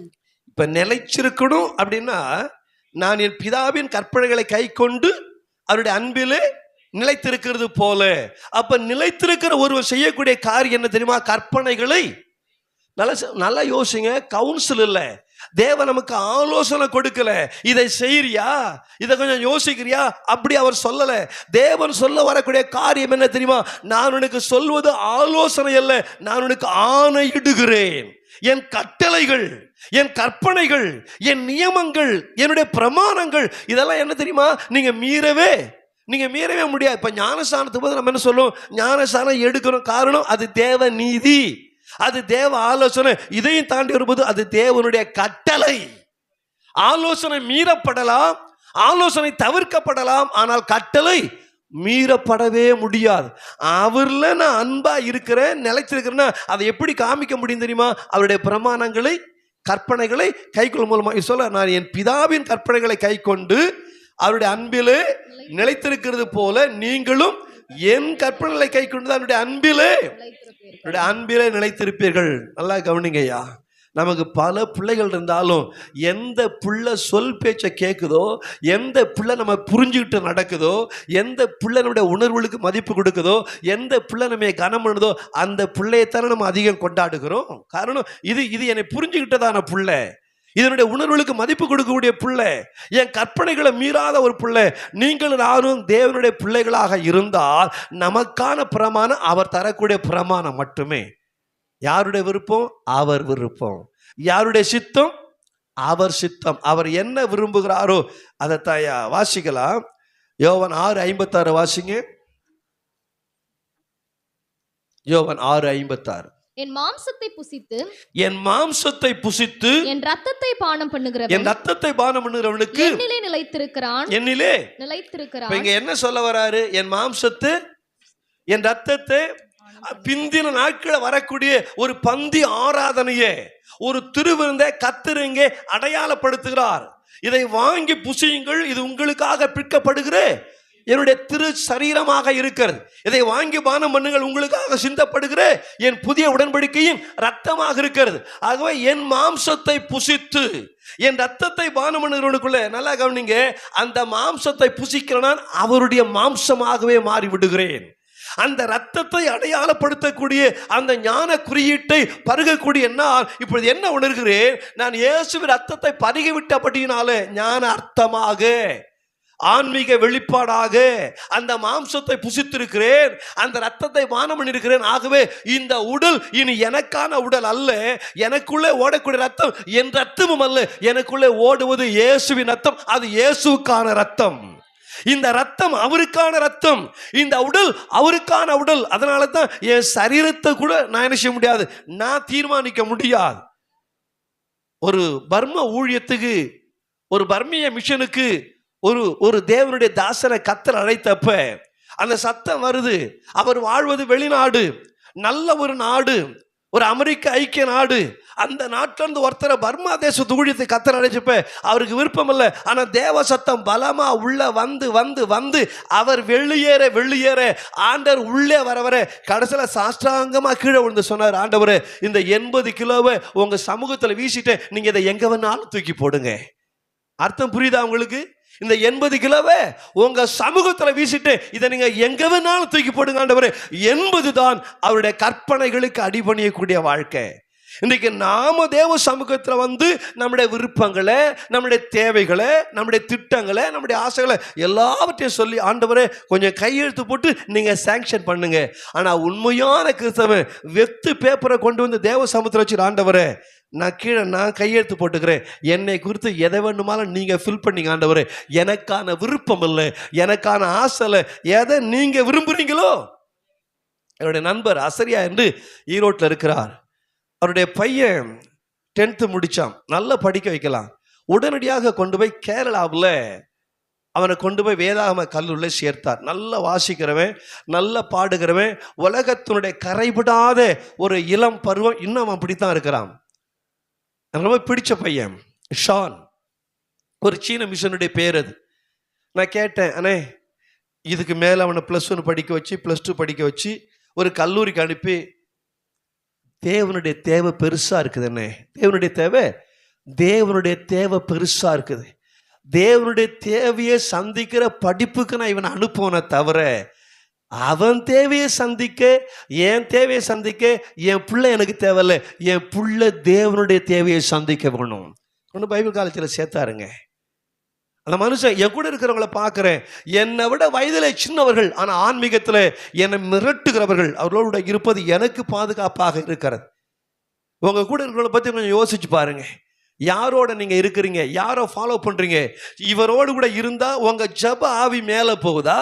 இப்ப நிலைச்சிருக்கணும் அப்படின்னா, நான் என் பிதாவின் கற்பனைகளை கை கொண்டு அவருடைய அன்பிலே நிலைத்திருக்கிறது போல. அப்ப நிலைத்திருக்கிற ஒருவர் செய்யக்கூடிய காரியம் என்ன தெரியுமா? கற்பனைகளை நல்லா யோசிங்க. கவுன்சில் இல்ல, தேவன் நமக்கு ஆலோசனை கொடுக்கல, இதை செய்யறியா, இதை கொஞ்சம் யோசிக்கிறியா, அப்படி அவர் சொல்லல. தேவன் சொல்ல வரக்கூடிய காரியம் என்ன தெரியுமா? நான் உனக்கு சொல்வது ஆலோசனை அல்ல, நான் உனக்கு ஆணையிடுகிறேன். என் கட்டளைகள், என் கற்பனைகள், என் நியமங்கள், என்னுடைய பிரமாணங்கள், இதெல்லாம் என்ன தெரியுமா? நீங்க மீறவே முடியாது. இப்ப ஞானஸ்தானத்துக்கு போது நம்ம என்ன சொல்லுவோம்? ஞானஸ்தானம் எடுக்கணும். காரணம், அது தேவ நீதி, அது தேவ ஆலோசனை. இதையும் தாண்டி வரும்போது அது தேவனுடைய கட்டளை. ஆலோசனை மீறப்படலாம், ஆலோசனை தவிர்க்கப்படலாம், ஆனால் கட்டளை மீறப்படவே முடியாது. அவர்ல நான் அன்பா இருக்கிறேன், நிலைச்சிருக்கிறேன்னா அதை எப்படி காமிக்க முடியும் தெரியுமா? அவருடைய பிரமாணங்களை, கற்பனைகளை கைக்கொள்ளும் மூலமா சொல்ல, நான் என் பிதாவின் கற்பனைகளை கை கொண்டு அவருடைய அன்பிலே நிலைத்திருக்கிறது போல நீங்களும் என் கற்பனைகளை கை கொண்டு அவருடைய அன்பிலே நிலைத்திருப்பீர்கள். நல்லா கவனிங்கய்யா. நமக்கு பல பிள்ளைகள் இருந்தாலும் எந்த பிள்ளை சொல் பேச்சை கேட்குதோ, எந்த பிள்ளை நம்ம புரிஞ்சுக்கிட்டு நடக்குதோ, எந்த பிள்ளை நம்முடைய உணர்வுகளுக்கு மதிப்பு கொடுக்குதோ, எந்த பிள்ளை நம்ம கனம் பண்ணுதோ, அந்த பிள்ளையத்தானே நம்ம அதிகம் கொண்டாடுகிறோம். காரணம், இது என்னை புரிஞ்சுக்கிட்டதான பிள்ளை, இதனுடைய உணர்வுகளுக்கு மதிப்பு கொடுக்கக்கூடிய பிள்ளை, என் கற்பனைகளை மீறாத ஒரு பிள்ளை. நீங்கள் நானும் தேவனுடைய பிள்ளைகளாக இருந்தால் நமக்கான பிரமாணம் அவர் தரக்கூடிய பிரமாணம் மட்டுமே. யாருடைய விருப்பம்? அவர் விருப்பம். யாருடைய சித்தம்? அவர் சித்தம். அவர் என்ன விரும்புகிறாரோ அதை தாயா வாசிக்கலாம். யோவான் 6:56 வாசிங்க. யோவான் 6:56. என் மாம்சத்தை புசித்து என் ரத்தத்தை பானம் பண்ணுகிறவனுக்கு என்னிலே நிலைத்திருக்கிறான். இங்க என்ன சொல்ல வராரு? என் மாம்சத்தை, என் ரத்தத்தை, பிந்தின நாட்களை வரக்கூடிய ஒரு பந்தி ஆராதனையே, ஒரு திருவிருந்தை கர்த்தர் அடையாளப்படுத்துகிறார். இதை வாங்கி புசியுங்கள், இது உங்களுக்காக பிற்கப்படுகிற என்னுடைய திரு சரீரமாக இருக்கிறது. இதை வாங்கி பானம் பண்ணுங்கள், உங்களுக்காக சிந்தப்படுகிற என் புதிய உடன்படிக்கையின் ரத்தமாக இருக்கிறது. ஆகவே என் மாம்சத்தை புசித்து என் ரத்தத்தை பானம் பண்ணுகிறவனுக்குள்ள நல்லா கவனிங்க, அந்த மாம்சத்தை புசிக்கிற நான் அவருடைய மாம்சமாகவே மாறி விடுகிறேன். அந்த ரத்தத்தை அடையாளப்படுத்தக்கூடிய அந்த ஞான குறியீட்டை பருகக்கூடிய நான் இப்பொழுது என்ன உணர்கிறேன்? நான் இயேசுவின் ரத்தத்தை பருகிவிட்டபடியினாலே ஞான அர்த்தமாக, ஆன்மீக வெளிப்பாடாக அந்த மாம்சத்தை புசித்திருக்கிறேன், அந்த ரத்தத்தை பானம் பண்ணிருக்கிறேன். ஆகவே இந்த உடல் இனி எனக்கான உடல் அல்ல, எனக்குள்ளே ஓடக்கூடிய ரத்தம் என் ரத்தமும் அல்ல, எனக்குள்ளே ஓடுவது இயேசுவின் ரத்தம், அது இயேசுவுக்கான ரத்தம். இந்த ரத்தம் அவருக்கான ரத்தம், இந்த உடல் அவருக்கான உடல். அதனால தான் என் சரீரத்தை கூட நான் என்ன செய்ய முடியாது, நான் தீர்மானிக்க முடியாது. ஒரு பர்ம ஊழியத்துக்கு, ஒரு பர்மிய மிஷனுக்கு ஒரு தேவனுடைய தாசனை கர்த்தர் அழைத்தப்ப அந்த சத்தம் வருது. அவர் வாழ்வது வெளிநாடு, நல்ல ஒரு நாடு, ஒரு அமெரிக்க ஐக்கிய நாடு. அந்த நாட்டிலிருந்து ஒருத்தரை பர்மா தேச ஊழியத்தை கர்த்தர் அழைச்சப்ப அவருக்கு விருப்பம் இல்லை. ஆனால் தேவ சத்தம் பலமா உள்ள வந்து வந்து வந்து அவர் வெளியேற ஆண்டவர் உள்ளே வர கடைசியில் சாஷ்டாங்கமா கீழே விழுந்து சொன்னார், ஆண்டவரே இந்த 80 கிலோவை உங்க சமூகத்தில் வீசிட்டு நீங்க இதை எங்க வேணாலும் தூக்கி போடுங்க. அர்த்தம் புரியுதா உங்களுக்கு? இந்த 80 கிலோவை உங்க சமூகத்துல வீசிட்டு இதை நீங்க எங்க வேணாலும் தூக்கி போடுங்க ஆண்டவரே. 80 தான் அவருடைய கற்பனைகளுக்கு அடிபணியக்கூடிய வாழ்க்கை. இன்னைக்கு நாம தேவ சமூகத்தில் வந்து நம்முடைய விருப்பங்களை, நம்முடைய தேவைகளை, நம்முடைய திட்டங்களை, நம்முடைய ஆசைகளை எல்லாவற்றையும் சொல்லி, ஆண்டவரே கொஞ்சம் கையெழுத்து போட்டு நீங்க சாங்ஷன் பண்ணுங்க. ஆனா உண்மையான கிறிஸ்தவன் வெத்து பேப்பரை கொண்டு வந்து தேவ சமூகத்தில் வச்சு, ஆண்டவரே நான் கையெழுத்து போட்டுக்கிறேன், என்னை குறித்து எதை வேண்டுமாலும் நீங்க ஃபில் பண்ணிங்க ஆண்டவரே, எனக்கான விருப்பம் இல்லை, எனக்கான ஆசை இல்லை, எதை நீங்க விரும்புறீங்களோ. என்னுடைய நண்பர் அசரியா என்று ஈரோட்டில் இருக்கிறார். அவருடைய பையன் 10th முடிச்சான், நல்லா படிக்க வைக்கலாம். உடனடியாக கொண்டு போய் கேரளாவில் அவனை கொண்டு போய் வேதாகம கல்லூரியில் சேர்த்தார். நல்லா வாசிக்கிறவன், நல்லா பாடுகிறவன், உலகத்தினுடைய கரைபடாத ஒரு இளம் பருவம், இன்னும் அவன் அப்படித்தான் இருக்கிறான். எனக்கு ரொம்ப பிடிச்ச பையன் ஷான், ஒரு சீன மிஷனுடைய பேர் அது. நான் கேட்டேன், அண்ணே இதுக்கு மேலே அவனை +1 படிக்க வச்சு +2 படிக்க வச்சு ஒரு கல்லூரிக்கு அனுப்பி, தேவனுடைய தேவை பெருசா இருக்குது. என்ன தேவனுடைய தேவை பெருசா இருக்குது. தேவனுடைய தேவையை சந்திக்கிற படிப்புக்கு நான் இவனை அனுப்புவனை தவிர, அவன் தேவையை சந்திக்க, என் தேவையை சந்திக்க என் பிள்ளை எனக்கு தேவையில்லை. என் பிள்ளை தேவனுடைய தேவையை சந்திக்க வேணும். ஒன்று பைபிள் காலேஜில் சேர்த்தாருங்க. அந்த மனுஷன் என் கூட இருக்கிறவங்களை பார்க்குறேன், என்னை விட வயதிலே சின்னவர்கள், ஆனால் ஆன்மீகத்தில் என்னை மிரட்டுகிறவர்கள், அவர்களோட இருப்பது எனக்கு பாதுகாப்பாக இருக்கிறது. உங்கள் கூட இருக்கிறவங்களை பற்றி கொஞ்சம் யோசிச்சு பாருங்க. யாரோட நீங்கள் இருக்கிறீங்க, யாரோ ஃபாலோ பண்ணுறீங்க. இவரோடு கூட இருந்தால் உங்கள் ஜப ஆவி மேலே போகுதா?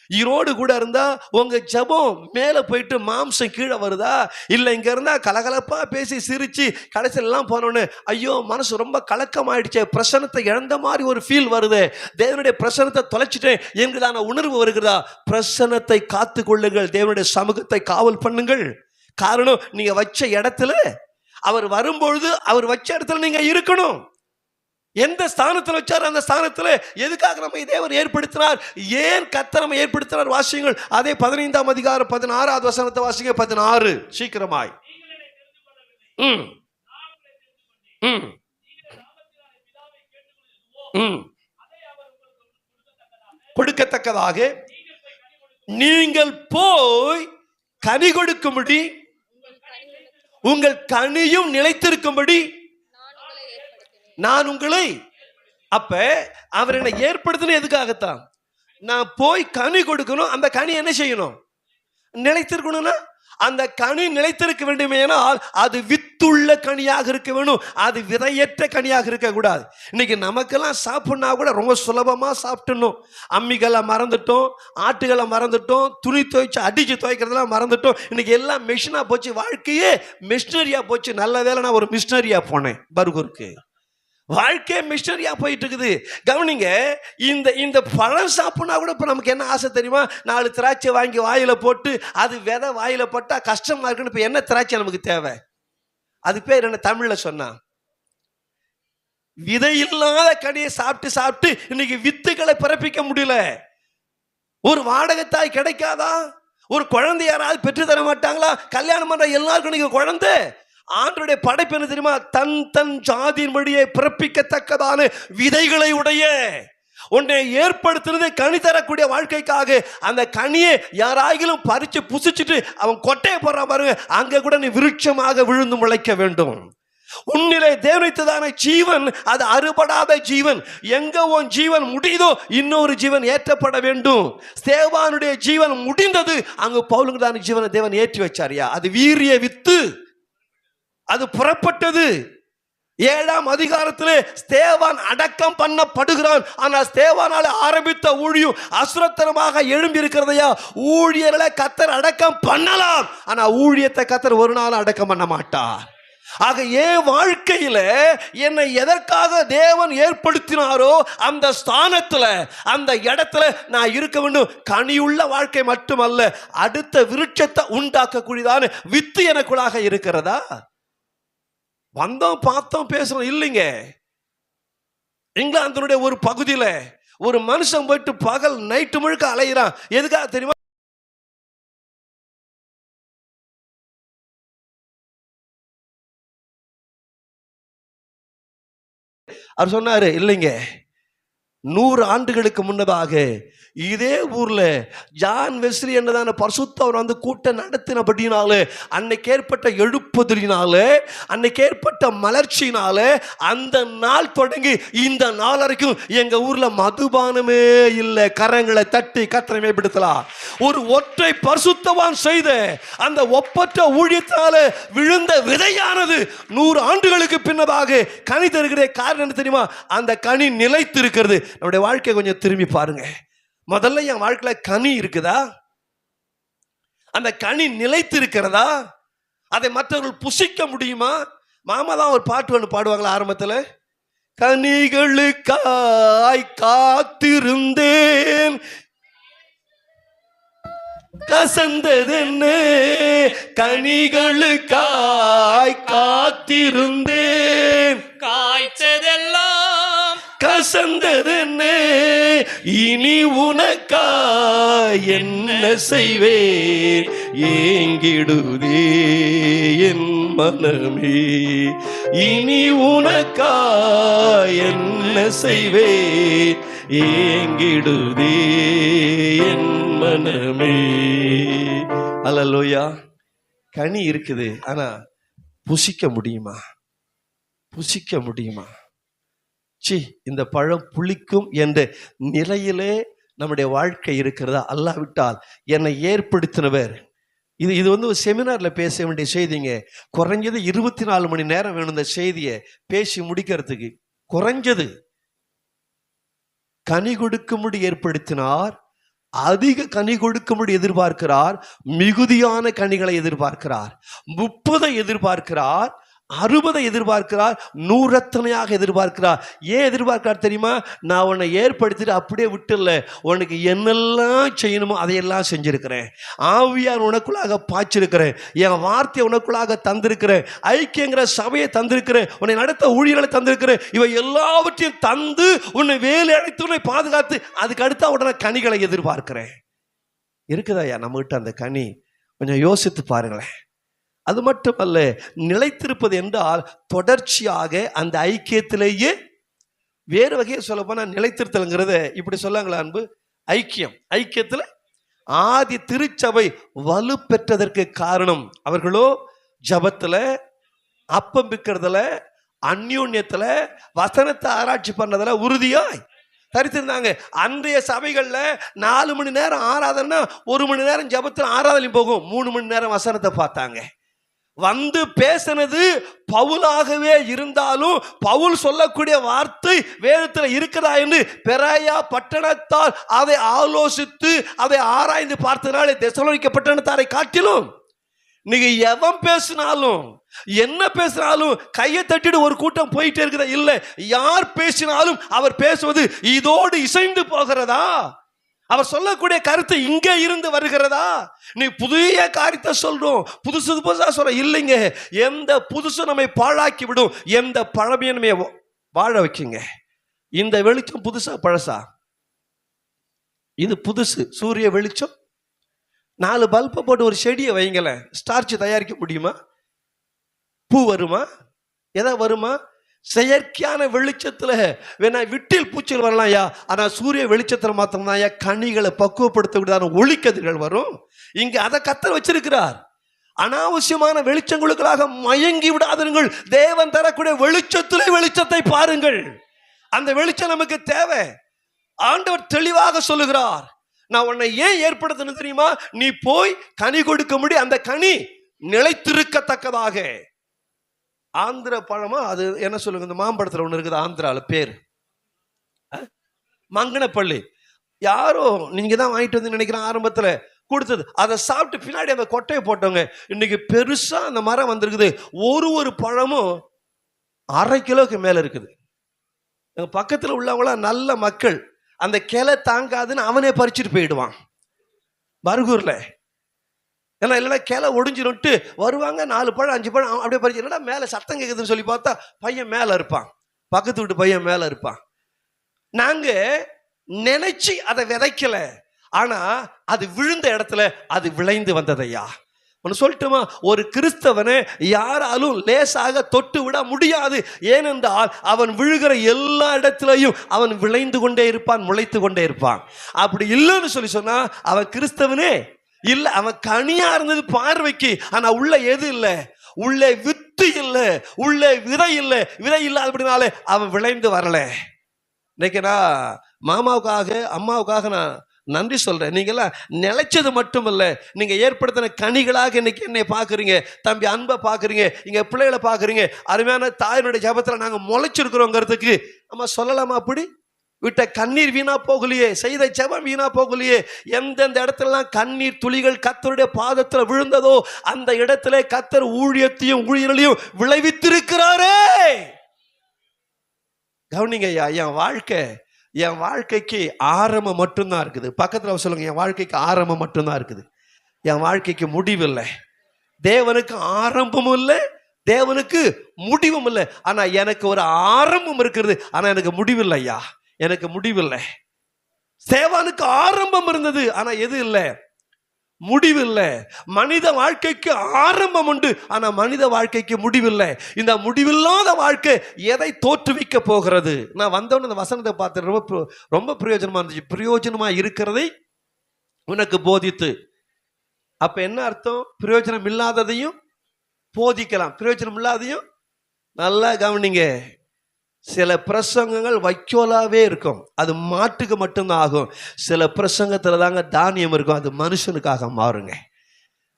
இவரோடு கூட இருந்தால் உங்கள் ஜபம் மேலே போயிட்டு மாம்சம் கீழே வருதா? இல்லை இங்கே இருந்தால் கலகலப்பாக பேசி சிரித்து கடைசியெல்லாம் போனோன்னு ஐயோ மனசு ரொம்ப கலக்கமாயிடுச்சே, பிரசன்னத்தை இழந்த மாதிரி ஒரு ஃபீல் வருது, தேவனுடைய பிரசன்னத்தை தொலைச்சிட்டேன் என்கிறதான உணர்வு வருகிறதா? பிரசன்னத்தை காத்து கொள்ளுங்கள், தேவனுடைய சமூகத்தை காவல் பண்ணுங்கள். காரணம், நீங்கள் வச்ச இடத்துல அவர் வரும்பொழுது அவர் வச்ச இடத்துல நீங்கள் இருக்கணும். எந்த ஸ்தானத்தில் வச்சார் அந்த ஸ்தானத்தில் எதுக்காக நம்ம தேவன் ஏற்படுத்தினார், ஏன் கர்த்தர் நம்ம ஏற்படுத்தினார் வாசியுங்கள். அதே 15ஆம் அதிகாரம் 16வது வசனத்தை வாசிங்க. 16 சீக்கிரமாய். கொடுக்கத்தக்கதாக நீங்கள் போய் கனி கொடுக்கும்படி, உங்கள் கனியும் நிலைத்திருக்கும்படி நான் உங்களை. அப்ப அவர் என்னை ஏற்படுத்தின எதுக்காகத்தான்? நான் போய் கனி கொடுக்கணும். அந்த கனி என்ன செய்யணும்? நிலைத்திருக்கணும்னா அந்த கனி நிலைத்திருக்க வேண்டுமேனால் அது வித்துள்ள கனியாக இருக்க வேணும், அது விதையற்ற கனியாக இருக்கக்கூடாது. இன்னைக்கு நமக்கெல்லாம் சாப்பிட்னா கூட ரொம்ப சுலபமாக சாப்பிட்டுணும். அம்மிகளை மறந்துட்டோம், ஆட்டுகளை மறந்துட்டோம், துணி துவைச்சு அடிச்சு துவைக்கிறதெல்லாம் மறந்துட்டோம். இன்னைக்கு எல்லாம் மிஷினாக போச்சு, வாழ்க்கையே மிஷினரியாக போச்சு. நல்ல வேலை நான் ஒரு மிஷினரியாக போனேன் பர்கூருக்கு. வாழ்க்கையே மிஷனரியா போயிட்டு இருக்குது. கவனிங்க, இந்த பழம் சாப்பிட்னா கூட இப்போ நமக்கு என்ன ஆசை தெரியுமா? 4 திராட்சை வாங்கி வாயில போட்டு அது விதை வாயில போட்டா கஷ்டமா இருக்குன்னு. இப்போ என்ன திராட்சை நமக்கு தேவை? அது பேர் என்ன தமிழ்ல சொன்னா? விதை இல்லாத கனியை சாப்பிட்டு சாப்பிட்டு இன்னைக்கு வித்துக்களை பிறப்பிக்க முடியல. ஒரு வாடகைத்தாய் கிடைக்காதா? ஒரு குழந்தை யாராவது பெற்று தர மாட்டாங்களா? கல்யாணம் பண்ற எல்லாருக்கும் இன்னைக்கு குழந்தை. ஆண்டவருடைய படைப்பு என்ன தெரியுமா? தன் தன் ஜாதியின்படியே பிறப்பிக்கத்தக்கதான விதைகளை உடைய ஒன்றை ஏற்படுத்துறது கனி தரக்கூடிய வாழ்க்கைக்காக. அந்த கனியை யாராயிலும் பறிச்சு புசிச்சுட்டு அவன் கொட்டையை போடுற பாருங்க, அங்க கூட நீ விருட்சமாக விழுந்து முளைக்க வேண்டும். உன்னிலே தேவனைத்ததான ஜீவன் அது அறுபடாத ஜீவன். எங்க உன் ஜீவன் முடியுதோ இன்னொரு ஜீவன் ஏற்றப்பட வேண்டும். ஸ்தேவானுடைய ஜீவன் முடிந்தது, அங்கு பவுலுங்கதான ஜீவனை தேவன் ஏற்றி வச்சாரியா. அது வீரிய வித்து, அது புறப்பட்டது. 7ஆம் அதிகாரத்திலே ஸ்தேவான் அடக்கம் பண்ணப்படுகிறான். ஆனால் ஸ்தேவானால ஆரம்பித்த ஊழியம் அசுரத்தனமாக எழும்பி இருக்கிறதையா. ஊழியர்களை கர்த்தர் அடக்கம் பண்ணலாம், ஆனா ஊழியத்தை கர்த்தர் ஒரு நாள் அடக்கம் பண்ண மாட்டார். ஆக என் வாழ்க்கையில என்னை எதற்காக தேவன் ஏற்படுத்தினாரோ அந்த ஸ்தானத்துல, அந்த இடத்துல நான் இருக்க வேண்டும். கனியுள்ள வாழ்க்கை மட்டுமல்ல, அடுத்த விருட்சத்தை உண்டாக்கக்கூடியதான வித்து எனக்குள்ளாக இருக்கிறதா? வந்தோம் பார்த்தோம் பேசுறோம் இல்லைங்க. இங்கிலாந்தினுடைய ஒரு பகுதியில ஒரு மனுஷன் போயிட்டு பகல் நைட்டு முழுக்க அலைகிறான். எதுக்காக தெரியுமா? அவர் சொன்னாரு, இல்லைங்க 100 ஆண்டுகளுக்கு முன்னதாக இதே ஊர்ல ஜான் வெஸ்லி என்னதான பரிசுத்தவர் வந்து கூட்டம் நடத்தினபடினாலே, அன்னைக்கு ஏற்பட்ட எழுப்புதலினாலே, அன்னைக்கு ஏற்பட்ட மலர்ச்சியினாலே, அந்த நாள் தொடங்கி இந்த நாள் வரைக்கும் எங்க ஊர்ல மதுபானமே இல்லை. கரங்களை தட்டி கர்த்தரை மேம்படுத்தலாம். ஒரு ஒற்றை பரிசுத்தவான் செய்த அந்த ஒப்பற்ற ஊழியத்தால விழுந்த விதையானது 100 ஆண்டுகளுக்கு பின்னதாக கனி தருகிற காரணம் என்ன தெரியுமா? அந்த கனி நிலைத்து இருக்கிறது. நம்முடைய வாழ்க்கை கொஞ்சம் திரும்பி பாருங்க. முதல்ல என் வாழ்க்கையில கனி இருக்குதா? அந்த கனி நிலைத்து இருக்கிறதா? அதை மற்றவர்கள் புசிக்க முடியுமா? மாமா தான் ஒரு பாட்டு ஒன்று பாடுவாங்களா ஆரம்பத்தில், கனிகளுக்காய் காத்திருந்தேன் கசந்ததென்ன, கனிகளுக்காய் காத்திருந்தேன் காய்ச்சதெல்லாம் கசந்ததென்ன, இனி உனக்காய் என்ன செய்வேன், ஏங்கிடுதே என் மனமே, இனி உனக்காய் என்ன செய்வேன், ஏங்கிடுதே என் மனமே. அல்லேலூயா. கனி இருக்குது, ஆனா புசிக்க முடியுமா? புசிக்க முடியுமா? இந்த பழம் புளிக்கும் என்ற நிலையிலே நம்முடைய வாழ்க்கை இருக்கிறதா? அல்லாவிட்டால் என்னை ஏற்படுத்தினவர், இது வந்து ஒரு செமினார்ல பேச வேண்டிய செய்திங்க. குறைஞ்சது 24 மணி நேரம் வேணும் இந்த செய்தியை பேசி முடிக்கிறதுக்கு. குறைஞ்சது கனி கொடுக்கும்படி ஏற்படுத்தினார், அதிக கனி கொடுக்கும்படி எதிர்பார்க்கிறார், மிகுதியான கனிகளை எதிர்பார்க்கிறார், 30 எதிர்பார்க்கிறார், 60 எதிர்பார்க்கிறார், 100 எதிர்பார்க்கிறார். ஏன் எதிர்பார்க்கிறார் தெரியுமா? நான் உன்னை ஏற்படுத்திட்டு அப்படியே விட்டுல, உனக்கு என்னெல்லாம் செய்யணுமோ அதையெல்லாம் செஞ்சிருக்கிறேன். ஆவியார் உனக்குள்ளாக பாய்ச்சிருக்கிறேன், என் வார்த்தையை உனக்குள்ளாக தந்திருக்கிறேன், ஐக்கியங்கிற சபையை தந்திருக்கிறேன், உன்னை நடத்த ஊழியர்களை தந்திருக்கிறேன். இவை எல்லாவற்றையும் தந்து உன்னை வேலை அழைத்து உன்னை பாதுகாத்து அதுக்கு அடுத்த உடனே கனிகளை எதிர்பார்க்கிறேன். இருக்குதாயா நம்மகிட்ட அந்த கனி? கொஞ்சம் யோசித்து பாருங்களேன். அது மட்டுமல்ல, நிலைத்திருப்பது என்றால் தொடர்ச்சியாக அந்த ஐக்கியத்திலேயே. வேறு வகையை சொல்ல போனா நிலைத்திருத்தல்ங்கிறத இப்படி சொல்லாங்களா அன்பு? ஐக்கியத்தில் ஆதி திருச்சபை வலு பெற்றதற்கு காரணம் அவர்களோ ஜபத்துல, அப்பம் பிக்கிறதுல, அந்யோன்யத்துல, வசனத்தை ஆராய்ச்சி பண்ணதுல உறுதியாய் தரித்திருந்தாங்க. அன்றைய சபைகள்ல 4 மணி நேரம் ஆராதனை, 1 மணி நேரம் ஜபத்தில் ஆராதனை போகும், 3 மணி நேரம் வசனத்தை பார்த்தாங்க. வந்து பேசினது பவுலாகவே இருந்தாலும் பவுல் சொல்லக்கூடிய வார்த்தை வேதத்தில் இருக்கிறதா என்று பெராயா பட்டணத்தால் அதை ஆலோசித்து அதை ஆராய்ந்து பார்த்தனாலே தெசலோனிக்க பட்டணத்தாரை காட்டிலும் நீங்க எவன் பேசினாலும் என்ன பேசினாலும் கையை தட்டிட்டு ஒரு கூட்டம் போயிட்டே இருக்குதா? இல்லை, யார் பேசினாலும் அவர் பேசுவது இதோடு இசைந்து போகிறதா? அவர் சொல்லக்கூடிய கருத்து இங்கே இருந்து வருகிறதா? நீ புதிய காரியத்தை சொல்றோம், புதுசா சொல்ற இல்லைங்க. எந்த புதுசு நம்மை பாழாக்கி விடும், எந்த பழமையை நம்ம வாழ வைக்குங்க. இந்த வெளிச்சம் புதுசா பழசா? இது புதுசு. சூரிய வெளிச்சம். 4 பல்பை போட்டு ஒரு செடியை வைங்களேன், ஸ்டார்ச் தயாரிக்க முடியுமா? பூ வருமா? எதா வருமா? செயற்கையான வெளிச்சத்துல வேணா விட்டில் பூச்சிகள் வரலாம் யா, ஆனா சூரிய வெளிச்சத்துல மாத்திரம்தான் யா கனிகளை பக்குவப்படுத்த ஒளிக்கதிர்கள் வரும். இங்க அதை கத்தர் வச்சிருக்கிறார். அனாவசியமான வெளிச்சங்களுக்காக மயங்கி விடாதீர்கள். தேவன் தரக்கூடிய வெளிச்சத்திலே வெளிச்சத்தை பாருங்கள். அந்த வெளிச்சம் நமக்கு தேவை. ஆண்டவர் தெளிவாக சொல்லுகிறார், நான் உன்னை ஏன் ஏற்படுத்தணும் தெரியுமா? நீ போய் கனி கொடுக்க முடியும், அந்த கனி நிலைத்திருக்கத்தக்கதாக. ஆந்திர பழமா அது என்ன சொல்லுங்க, இந்த மாம்பழத்துல ஒண்ணு இருக்குது ஆந்திரால, பேர் மங்கனப்பள்ளி. யாரோ நீங்க தான் வாங்கிட்டு வந்து நினைக்கிறேன், ஆரம்பத்துல கொடுத்தது. அதை சாப்பிட்டு பின்னாடி அந்த கொட்டையை போட்டவங்க இன்னைக்கு பெருசா அந்த மரம் வந்திருக்குது. ஒரு பழமும் 1/2 கிலோக்கு மேல இருக்குது. எங்க பக்கத்துல உள்ளவங்களாம் நல்ல மக்கள், அந்த கிளை தாங்காதுன்னு அவனே பறிச்சுட்டு போயிடுவான் பர்கூர்ல. ஏன்னா இல்லைன்னா கிளை ஒடிஞ்சிருட்டு வருவாங்க, 4 பழம் 5 பழம் அப்படியே பறிச்சு, என்னடா மேலே சத்தம் கேட்குதுன்னு சொல்லி பார்த்தா பையன் மேலே இருப்பான், பக்கத்து வீட்டு பையன் மேலே இருப்பான். நாங்க நினைச்சு அதை விதைக்கல, ஆனா அது விழுந்த இடத்துல அது விளைந்து வந்ததையா. ஒன்று சொல்லட்டுமா, ஒரு கிறிஸ்தவனை யாராலும் லேசாக தொட்டு விட முடியாது. ஏனென்றால் அவன் விழுகிற எல்லா இடத்திலையும் அவன் விளைந்து கொண்டே இருப்பான், முளைத்து கொண்டே இருப்பான். அப்படி இல்லைன்னு சொன்னா அவன் கிறிஸ்தவனே இல்லை. அவன் கனியா இருந்தது பார்வைக்கு, ஆனா உள்ள எது இல்லை? உள்ளே வித்து இல்லை, உள்ளே விதை இல்லை. விதை இல்லாதபடினாலே அவன் விளைந்து வரல. இன்னைக்கு நான் மாமாவுக்காக அம்மாவுக்காக நான் நன்றி சொல்றேன். நீங்களாம் நிலைச்சது மட்டும் இல்ல, நீங்க ஏற்படுத்தின கனிகளாக இன்னைக்கு என்னை பாக்குறீங்க, தம்பி அன்பை பாக்குறீங்க, இங்க பிள்ளைகளை பாக்குறீங்க. அருமையான தாயினுடைய ஜபத்துல நாங்க முளைச்சிருக்கிறோங்கிறதுக்கு நம்ம சொல்லலாமா? அப்படி விட்ட கண்ணீர் வீணா போகலையே, செய்த ஜெபம் வீணா போகலையே. எந்தெந்த இடத்துலலாம் கண்ணீர் துளிகள் கர்த்தருடைய பாதத்துல விழுந்ததோ அந்த இடத்துல கர்த்தர் ஊழியத்தையும் ஊழியர்களையும் விளைவித்திருக்கிறாரே. கவனிங்க ஐயா, என் வாழ்க்கைக்கு ஆரம்பம் மட்டும்தான் இருக்குது. பக்கத்தில் சொல்லுங்க, என் வாழ்க்கைக்கு ஆரம்பம் மட்டும்தான் இருக்குது, என் வாழ்க்கைக்கு முடிவு இல்லை. தேவனுக்கு ஆரம்பமும் இல்லை, தேவனுக்கு முடிவும் இல்லை. ஆனா எனக்கு ஒரு ஆரம்பம் இருக்கிறது, ஆனா எனக்கு முடிவில்லை ஐயா, எனக்கு முடிவில்லை. தேவனுக்கு ஆரம்பம் இருந்தது, ஆனா எது இல்லை? முடிவில்லை. மனித வாழ்க்கைக்கு ஆரம்பம் உண்டு, ஆனா மனித வாழ்க்கைக்கு முடிவில்லை. இந்த முடிவில்லாத வாழ்க்கை எதை தோற்றுவிக்க போகிறது? நான் வந்தவன இந்த வசனத்தை பார்த்து ரொம்ப பிரயோஜனமா இருந்துச்சு. பிரயோஜனமா இருக்கிறதை உனக்கு போதித்து. அப்ப என்ன அர்த்தம்? பிரயோஜனம் இல்லாததையும் போதிக்கலாம், பிரயோஜனம் இல்லாதையும். நல்லா கவனிங்க, சில பிரசங்கங்கள் வைக்கோலாவே இருக்கும், அது மாட்டுக்கு மட்டும்தான் ஆகும். சில பிரசங்கத்துல தாங்க தானியம் இருக்கும், அது மனுஷனுக்காக மாறுங்க.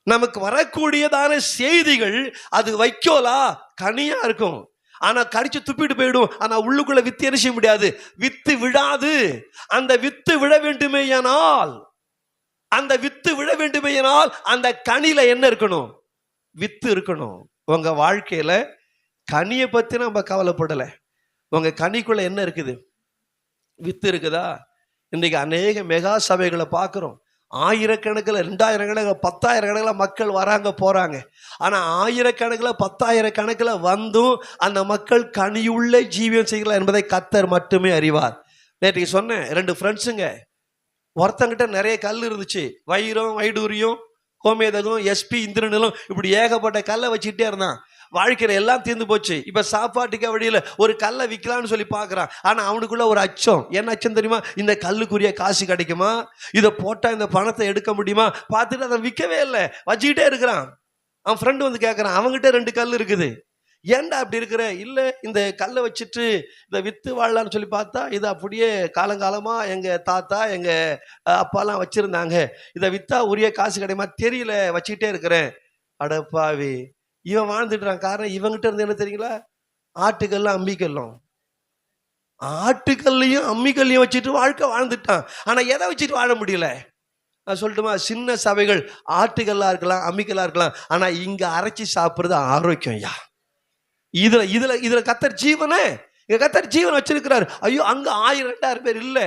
நமக்கு வரக்கூடியதான செய்திகள் அது வைக்கோலா கனியா இருக்கும், ஆனா கடிச்சு துப்பிட்டு போயிடும். ஆனா உள்ளுக்குள்ள வித்து என்ன செய்ய முடியாது? வித்து விடாது. அந்த வித்து விழ வேண்டுமேயானால், அந்த வித்து விழ வேண்டுமேயானால் அந்த கனியில என்ன இருக்கணும்? வித்து இருக்கணும். உங்க வாழ்க்கையில கனியை பத்தி நம்ம கவலைப்படலை, உங்க கனிக்குள்ள என்ன இருக்குது? வித்து இருக்குதா? இன்றைக்கு அநேக மெகா சபைகளை பார்க்குறோம். ஆயிரக்கணக்கில், 2000 கணக்கில், 10,000 கணக்கில் மக்கள் வராங்க போறாங்க. ஆனா ஆயிரக்கணக்கில் 10,000 கணக்கில் வந்தும் அந்த மக்கள் கனியுள்ள ஜீவியம் செய்யலாம் என்பதை கர்த்தர் மட்டுமே அறிவார். நேற்றைக்கு சொன்னேன், 2 ஃப்ரெண்ட்ஸுங்க, ஒருத்தங்கிட்ட நிறைய கல் இருந்துச்சு, வைரம், வைடூரியம், கோமேதகம், எஸ்பி, இந்திரனிலும், இப்படி ஏகப்பட்ட கல்லை வச்சுக்கிட்டே இருந்தான். வாழ்க்கையில எல்லாம் தீர்ந்து போச்சு. இப்ப சாப்பாட்டுக்கு வழியில ஒரு கல்லை விற்கலாம்னு சொல்லி பாக்குறான். ஆனா அவனுக்குள்ள ஒரு அச்சம். என்ன அச்சம் தெரியுமா? இந்த கல்லுக்குரிய காசு கிடைக்குமா, இதை போட்டா இந்த பணத்தை எடுக்க முடியுமா பார்த்துட்டு அதை விற்கவே இல்லை, வச்சுக்கிட்டே இருக்கிறான். அவன் ஃப்ரெண்டு வந்து கேட்கறான், அவங்ககிட்ட 2 கல் இருக்குது, ஏன்டா அப்படி இருக்கிற? இல்ல, இந்த கல்லை வச்சுட்டு இதை வித்து வாழலான்னு சொல்லி பார்த்தா இது அப்படியே காலங்காலமா எங்க தாத்தா எங்க அப்பாலாம் வச்சிருந்தாங்க, இதை வித்தா உரிய காசு கிடைக்குமா தெரியல, வச்சுக்கிட்டே இருக்கிறேன். அடப்பாவி, இவன் வாழ்ந்துட்டான். காரணம் இவங்கிட்ட இருந்து என்ன தெரியுங்களா? ஆட்டுக்கல்லும் அம்மிக்கல்லும், ஆட்டுக்கல்லையும் அம்மிக்கல்லையும் வச்சுட்டு வாழ்க்கை வாழ்ந்துட்டான். ஆனா எதை வச்சுட்டு வாழ முடியல? நான் சொல்லட்டுமா, சின்ன சபைகள் ஆட்டுக்கல்லா இருக்கலாம், அம்மிக்கல்லா இருக்கலாம், ஆனா இங்க அரைச்சி சாப்பிடுறது ஆரோக்கியம் ஐயா. இதுல கர்த்தர் ஜீவனே, இங்க கர்த்தர் ஜீவன் வச்சிருக்கிறார். ஐயோ, அங்க 1000-2000 பேர் இல்ல,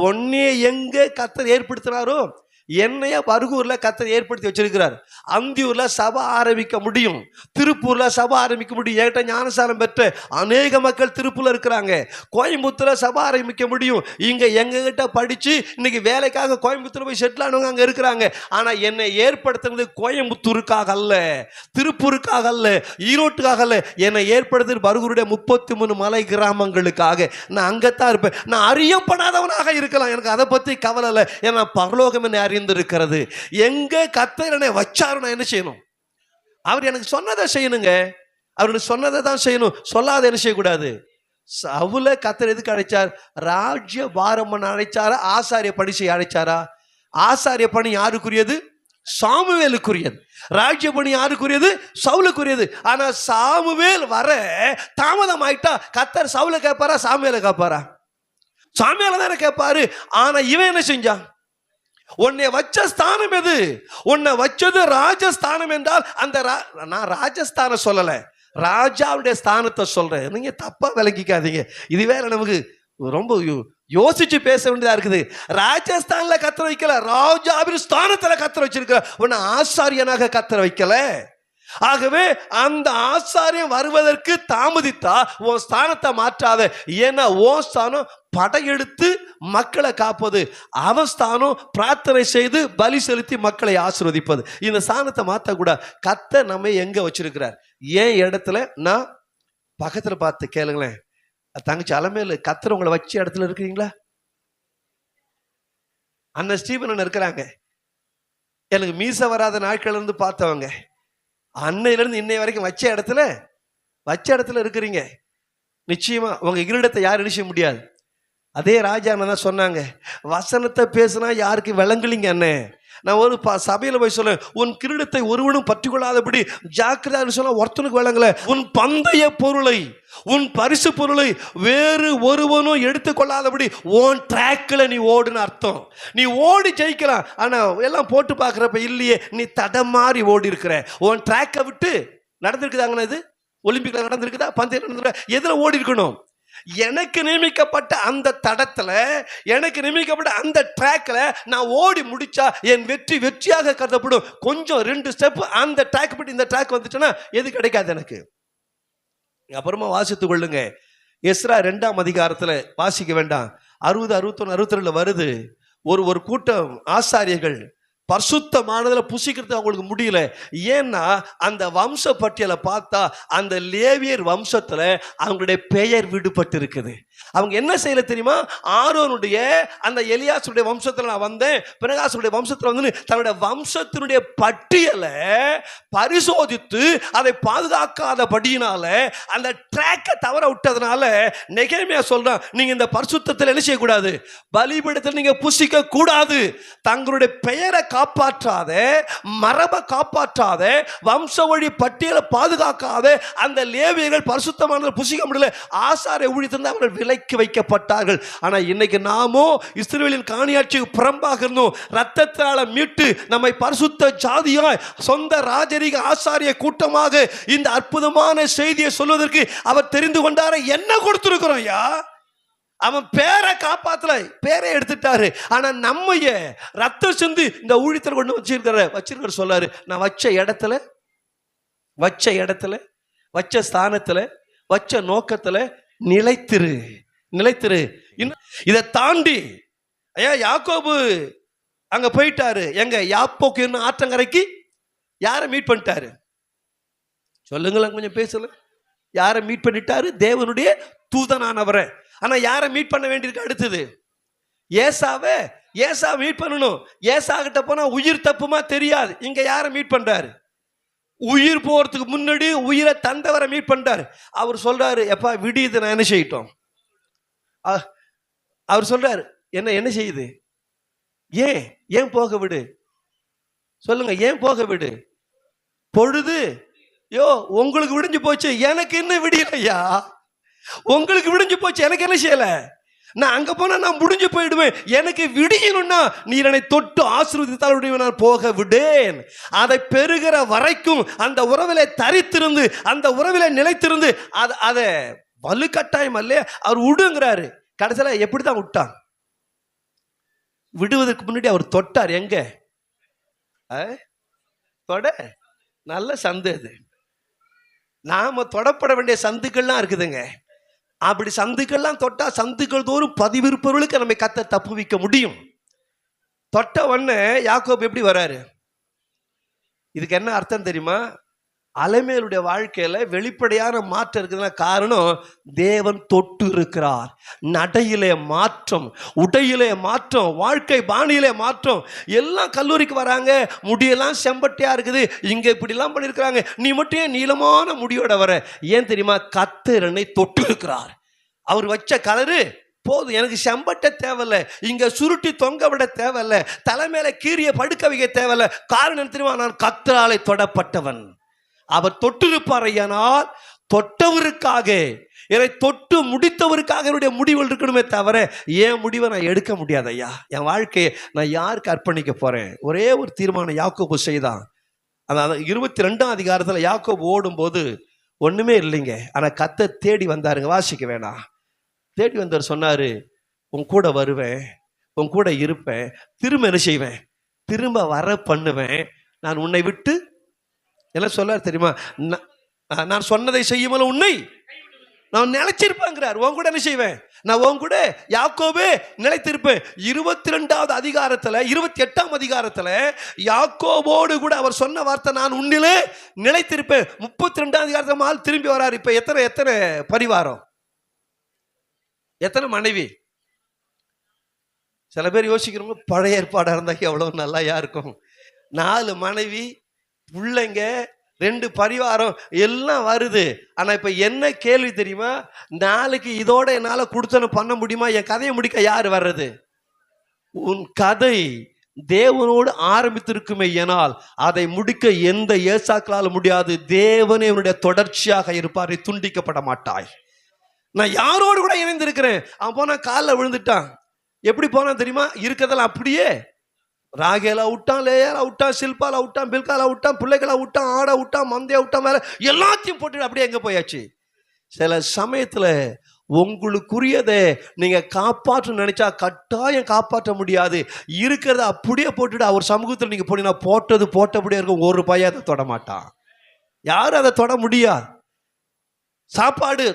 ஒன்னே எங்க கர்த்தர் ஏற்படுத்தினாரோ என்னைய பருகூர்ல கர்த்தர் ஏற்படுத்தி வச்சிருக்கிறார். அந்தியூர்ல சபை ஆரம்பிக்க முடியும், திருப்பூர்ல சபை ஆரம்பிக்க முடியும். ஏட்ட ஞானசாரம் பெற்ற அநேக மக்கள் திருப்பூர்ல இருக்கிறாங்க. கோயம்புத்தூர்ல சபை ஆரம்பிக்க முடியும். இங்க எங்க கிட்ட படிச்சு இன்னைக்கு வேலைக்காக கோயம்புத்தூர் போய் செட்டில் ஆனவங்க அங்க இருக்கிறாங்க. ஆனா என்னை ஏற்படுத்துறது கோயம்புத்தூருக்காக அல்ல, திருப்பூருக்காக அல்ல, ஈரோட்டுக்காக அல்ல. என்னை ஏற்படுத்துறது பருகூருடைய 33 மலை கிராமங்களுக்காக. நான் அங்கத்தான் இருப்பேன். நான் அறியப்படாதவனாக இருக்கலாம், எனக்கு அதை பத்தி கவலை இல்லை. ஏன்னா பரலோகம் என்ன அறிந்திருக்கிறது. எங்க கர்த்தர் என்னை வச்சாரு, நான் என்ன செய்யணும்? அவர் எனக்கு சொன்னதை செய்யணுங்க. அவருக்கு சொன்னதை தான் செய்யணும், சொல்லாத என்ன செய்யக்கூடாது. சவுல கர்த்தர் எதுக்கு அழைச்சார்? ராஜ்ய பாரம் பண்ண அழைச்சாரா? ஆசாரிய பணி செய்ய அழைச்சாரா? ஆசாரிய பணி யாருக்குரியது? சாமுவேலுக்குரியது. ராஜ்ய பணி யாருக்குரியது? சவுலுக்குரியது. ஆனா சாமுவேல் வர தாமதம் ஆயிட்டா கர்த்தர் சவுல கேட்பாரா, சாமுவேல கேட்பாரா? சாமுவேல தானே கேட்பாரு. ஆனா இவன் என்ன செஞ்சான்? உன்னை வச்ச ஸ்தானம் எது? உன்னை வச்சது ராஜஸ்தானம் என்றால் அந்த நான் ராஜஸ்தானம் சொல்லல, ராஜாவுடைய ஸ்தானத்தை சொல்றேன். நீங்க தப்பா விளங்கிக்காதீங்க. இது வேற நமக்கு ரொம்ப யோசிச்சு பேச வேண்டியதா இருக்குது. ராஜஸ்தான்ல கர்த்தர் வைக்கல, ராஜாவின் ஸ்தானத்துல கர்த்தர் வச்சிருக்கிற. உன்னை ஆசாரியனாக கர்த்தர் வைக்கல. ஆகவே அந்த ஆசாரியன் வருவதற்கு தாமதித்தா உன் ஸ்தானத்தை மாற்றாத. ஏன்னா உன் ஸ்தானம் படையெடுத்து மக்களை காப்பது, அவன் ஸ்தானம் பிரார்த்தனை செய்து பலி செலுத்தி மக்களை ஆசீர்வதிப்பது. இந்த ஸ்தானத்தை மாற்றக்கூடாது. கர்த்தர் நம்ம எங்க வச்சிருக்கிறார்? ஏன் இடத்துல? நான் பக்கத்துல பார்த்து கேளுங்களேன். தங்கச்சி அலமேலு, கர்த்தர் உங்களை வச்ச இடத்துல இருக்கிறீங்களா? அண்ணன் ஸ்டீபன் இருக்கிறாங்க. எனக்கு மீச வராத நாட்கள் இருந்து பார்த்தவங்க. அன்னையிலிருந்து இன்னை வரைக்கும் வச்ச இடத்துல இருக்கிறீங்க. நிச்சயமா உங்க கிரீடத்தை யாரும் இடிச்ச முடியாது. அதே ராஜா தான் சொன்னாங்க, வசனத்தை பேசினா யாருக்கு விளங்கலிங்க அண்ணே. நான் ஒரு சபையில போய் சொல்ல, உன் கிரீடத்தை ஒருவனும் பற்றிக்கொள்ளாதபடி ஜாக்கிரதைன்னு சொன்னா ஒருத்தனுக்கு விளங்கல. உன் பந்தய பொருளை, உன் பரிசு பொருளை வேறு ஒருவனும் எடுத்துக்கொள்ளாதபடி உன் ட்ராக்ல நீ ஓடுன்னு அர்த்தம். நீ ஓடி ஜெயிக்கலாம், ஆனா எல்லாம் போட்டு பார்க்குறப்ப இல்லையே, நீ தடமாறி ஓடி இருக்கிற. உன் ட்ராக்கை விட்டு நடந்திருக்குதாங்கண்ணா? இது ஒலிம்பிக்ல நடந்திருக்குதா? பந்தயம் நடந்திருக்கா? எதுல ஓடி இருக்கணும்? எனக்கு நியமிக்கப்பட்ட அந்த தடத்துல, எனக்கு நியமிக்கப்பட்ட அந்த ட்ராக்ல நான் ஓடி முடிச்சா என் வெற்றி வெற்றியாக கருதப்படும். கொஞ்சம் 2 ஸ்டெப் அந்த ட்ராக் விட்டு இந்த ட்ராக் வந்துச்சுன்னா எது கிடைக்காது எனக்கு. அப்புறமா வாசித்துக் கொள்ளுங்க. எஸ்ரா 2ஆம் அதிகாரத்துல வாசிக்க வேண்டாம், 60, 61, 62 வருது. ஒரு கூட்டம் ஆசாரியர்கள் பரிசுத்தமானதுல புசிக்கிறது அவங்களுக்கு முடியல. ஏன்னா அந்த வம்ச பட்டியலை பார்த்தா அந்த லேவியர் வம்சத்துல அவங்களுடைய பெயர் விடுபட்டு இருக்குது. அவங்க என்ன செய்யல தெரியுமா? ஆரோனுடைய அந்த எலியாசுடைய வம்சத்துல நான் வந்தேன், பினகாசுடைய வம்சத்துல வந்து தன்னுடைய வம்சத்தினுடைய பட்டியலை பரிசோதித்து அதை பாதுகாக்காதபடியினால, அந்த ட்ராக்கை தவற விட்டதுனால நெகேமியா சொல்றான், நீங்க இந்த பரிசுத்தத்தில் என்ன செய்யக்கூடாது? பலிபீடத்தில் நீங்க புசிக்க கூடாது. தங்களுடைய பெயரை காப்பாற்றாத, மரபை காப்பாற்றாத, வம்ச வழி பட்டியலை பாதுகாக்காத அந்த லேவியர்கள் பரிசுத்தமானதை புசிக்க முடியல. ஆசாரிய ஊழியத்திலிருந்து அவர்கள் விலக்கி வைக்கப்பட்டார்கள். ஆனா இன்னைக்கு நாமோ இஸ்ரவேலின் காணியாட்சிக்கு புறம்பாக இருந்தோம். ரத்தத்தால மீட்டு நம்மை பரிசுத்த ஜாதியாய் சொந்த ராஜரீக ஆசாரிய கூட்டமாக இந்த அற்புதமான செய்தியை சொல்வதற்கு அவர் தெரிந்து கொண்டார. என்ன கொடுத்திருக்கிறோம் ஐயா? அவன் பேரை காப்பாத்தல, பேரை எடுத்துட்டாரு. ஆனா நம்மைய ரத்தம் சிந்து இந்த ஊழியத்தில் கொண்டு வச்சிருக்கிற சொல்லாரு, நான் வச்ச இடத்துல, வச்ச ஸ்தானத்துல, வச்ச நோக்கத்துல நிலைத்திரு. இதை தாண்டி ஐயா யாக்கோபு அங்க போயிட்டாரு. எங்க யாப்போக்கு என்ன ஆற்றங்கரைக்கு யாரை மீட் பண்ணிட்டாரு? சொல்லுங்களேன், கொஞ்சம் பேசல. யாரை மீட் பண்ணிட்டாரு? தேவனுடைய தூதனானவரை. ஆனா யாரை மீட் பண்ண வேண்டியிருக்கு? அடுத்தது ஏசா மீட் பண்ணணும். ஏசா கிட்ட போனா உயிர் தப்புமா தெரியாது. இங்க யாரை மீட் பண்றாரு? உயிர் போறதுக்கு முன்னாடி உயிரை தந்தவரை மீட் பண்றாரு. அவர் சொல்றாரு, எப்பா விடியுது, நான் என்ன செய்யட்டும்? அவர் சொல்றாரு, என்ன செய்யுது? ஏன் போக விடு? சொல்லுங்க, ஏன் போக விடு? பொழுது உங்களுக்கு விடிஞ்சு போச்சு, எனக்கு என்ன விடியலையா? உங்களுக்கு விடிஞ்சு போச்சு, எனக்கு என்ன செய்யல? நான் அங்க போனா நான் முடிஞ்சு போயிடுவேன். எனக்கு விடியணும்னா நீர் என்னை தொட்டு ஆசீர்வதித்தால் நான் போக விடேன். அதை பெறுகிற வரைக்கும் அந்த உறவிலே தரித்திருந்து, அந்த உறவிலே நிலைத்திருந்து, அதை வலுக்கட்டாயம் அல்ல அவர் விடுங்கிறாரு. கடைசியில எப்படிதான் விட்டான்? விடுவதற்கு முன்னாடி அவர் தொட்டார். எங்க தொட? நல்ல சந்து. அது நாம தொடப்பட வேண்டிய சந்துக்கள்லாம் இருக்குதுங்க. அப்படி சந்துக்கள்லாம் தொட்டா சந்துக்கள் தோறும் பதிவிருப்பவர்களுக்கு நம்ம கத்த தப்புவிக்க முடியும். தொட்ட உடனே யாக்கோபு எப்படி வராரு? இதுக்கு என்ன அர்த்தம் தெரியுமா? அலமேலுடைய வாழ்க்கையில வெளிப்படையான மாற்றம் இருக்குதுன்னா காரணம் தேவன் தொட்டு இருக்கிறார். நடையிலே மாற்றம், உடையிலே மாற்றம், வாழ்க்கை பாணியிலே மாற்றம். எல்லாம் கல்லூரிக்கு வராங்க, முடியெல்லாம் செம்பட்டியா இருக்குது, இங்க இப்படி எல்லாம் பண்ணிருக்கிறாங்க, நீ மட்டும் ஏன் நீளமான முடியோட வர? ஏன் தெரியுமா? கர்த்தர் என்னை தொட்டு இருக்கிறார். அவர் வச்ச கலரு போதும், எனக்கு செம்பட்ட தேவையில்ல, இங்க சுருட்டி தொங்க விட தேவையில்ல, தலைமையில கீரிய படுக்க வைக்க தேவையில்ல. காரணம் தெரியுமா? நான் கர்த்தராலே தொடப்பட்டவன். அவர் தொட்டிருப்பார். ஐயானால் தொட்டவருக்காக, என்னை தொட்டு முடித்தவருக்காக என்னுடைய முடிவுகள் இருக்கணுமே தவிர என் முடிவை நான் எடுக்க முடியாது. ஐயா, என் வாழ்க்கையை நான் யாருக்கு அர்ப்பணிக்க போறேன்? ஒரே ஒரு தீர்மானம் யாக்கோபு செய்தான். அதாவது 22ஆம் அதிகாரத்துல யாக்கோபு ஓடும்போது ஒண்ணுமே இல்லைங்க. ஆனா கர்த்தர் தேடி வந்தாருங்க. வாசிக்க வேணாம். தேடி வந்தவர் சொன்னாரு, உன் கூட வருவேன், உன் கூட இருப்பேன், திரும்ப என்ன செய்வேன்? திரும்ப வர பண்ணுவேன், நான் உன்னை விட்டு என்ன சொல்லார் தெரியுமா? நான் சொன்னதை செய்யுமல உன்னை நான் நிலைச்சிருப்பேங்கிறார். உன் கூட என்ன செய்வேன்? நான் உன் கூட யாக்கோபே நிலைத்திருப்பேன். 22வது அதிகாரத்துல 28ஆம் அதிகாரத்துல யாக்கோபோடு கூட அவர் சொன்ன வார்த்தை நான் உன்னிலே நிலைத்திருப்பேன். 32ஆம் அதிகாரத்துல திரும்பி வராரு. இப்ப எத்தனை பரிவாரம், எத்தனை மனைவி? சில பேர் யோசிக்கிறவங்க பழைய ஏற்பாடா இருந்தா எவ்வளவு நல்லா இருக்கும். 4 மனைவி, பிள்ளைங்க, 2 பரிவாரம் எல்லாம் வருது. ஆனா இப்ப என்ன கேள்வி தெரியுமா? நாளைக்கு இதோட என்னால கொடுத்தன பண்ண முடியுமா? என் கதையை முடிக்க யார் வர்றது? உன் கதை தேவனோடு ஆரம்பித்திருக்குமே ஏனால் அதை முடிக்க எந்த ஏசாக்களால முடியாது. தேவனே அவனுடைய தொடர்ச்சியாக இருப்பார், துண்டிக்கப்பட மாட்டாய். நான் யாரோடு கூட இணைந்திருக்கிறேன். அவன் போனா காலில் விழுந்துட்டான். எப்படி போனா தெரியுமா? இருக்கிறதெல்லாம் அப்படியே. ராகேலா விட்டான், லேயாலா விட்டான், சில்பாலா விட்டான், பில்காலா விட்டான், பிள்ளைகளா விட்டான், ஆடை விட்டான், மந்தையா விட்டான், மேல எல்லாத்தையும் போட்டு அப்படியே எங்க போயாச்சு. சில சமயத்துல உங்களுக்குரியதை நீங்க காப்பாற்ற நினைச்சா கட்டாயம் காப்பாற்ற முடியாது. இருக்கிறத அப்படியே போட்டுட்டு அவர் சமூகத்தில் நீங்க போனீங்கன்னா போட்டது போட்டபடியே இருக்கும். ஒரு பையன் அதை தொட மாட்டான். யாரும் அதை தொட முடியாது. சாப்பாடு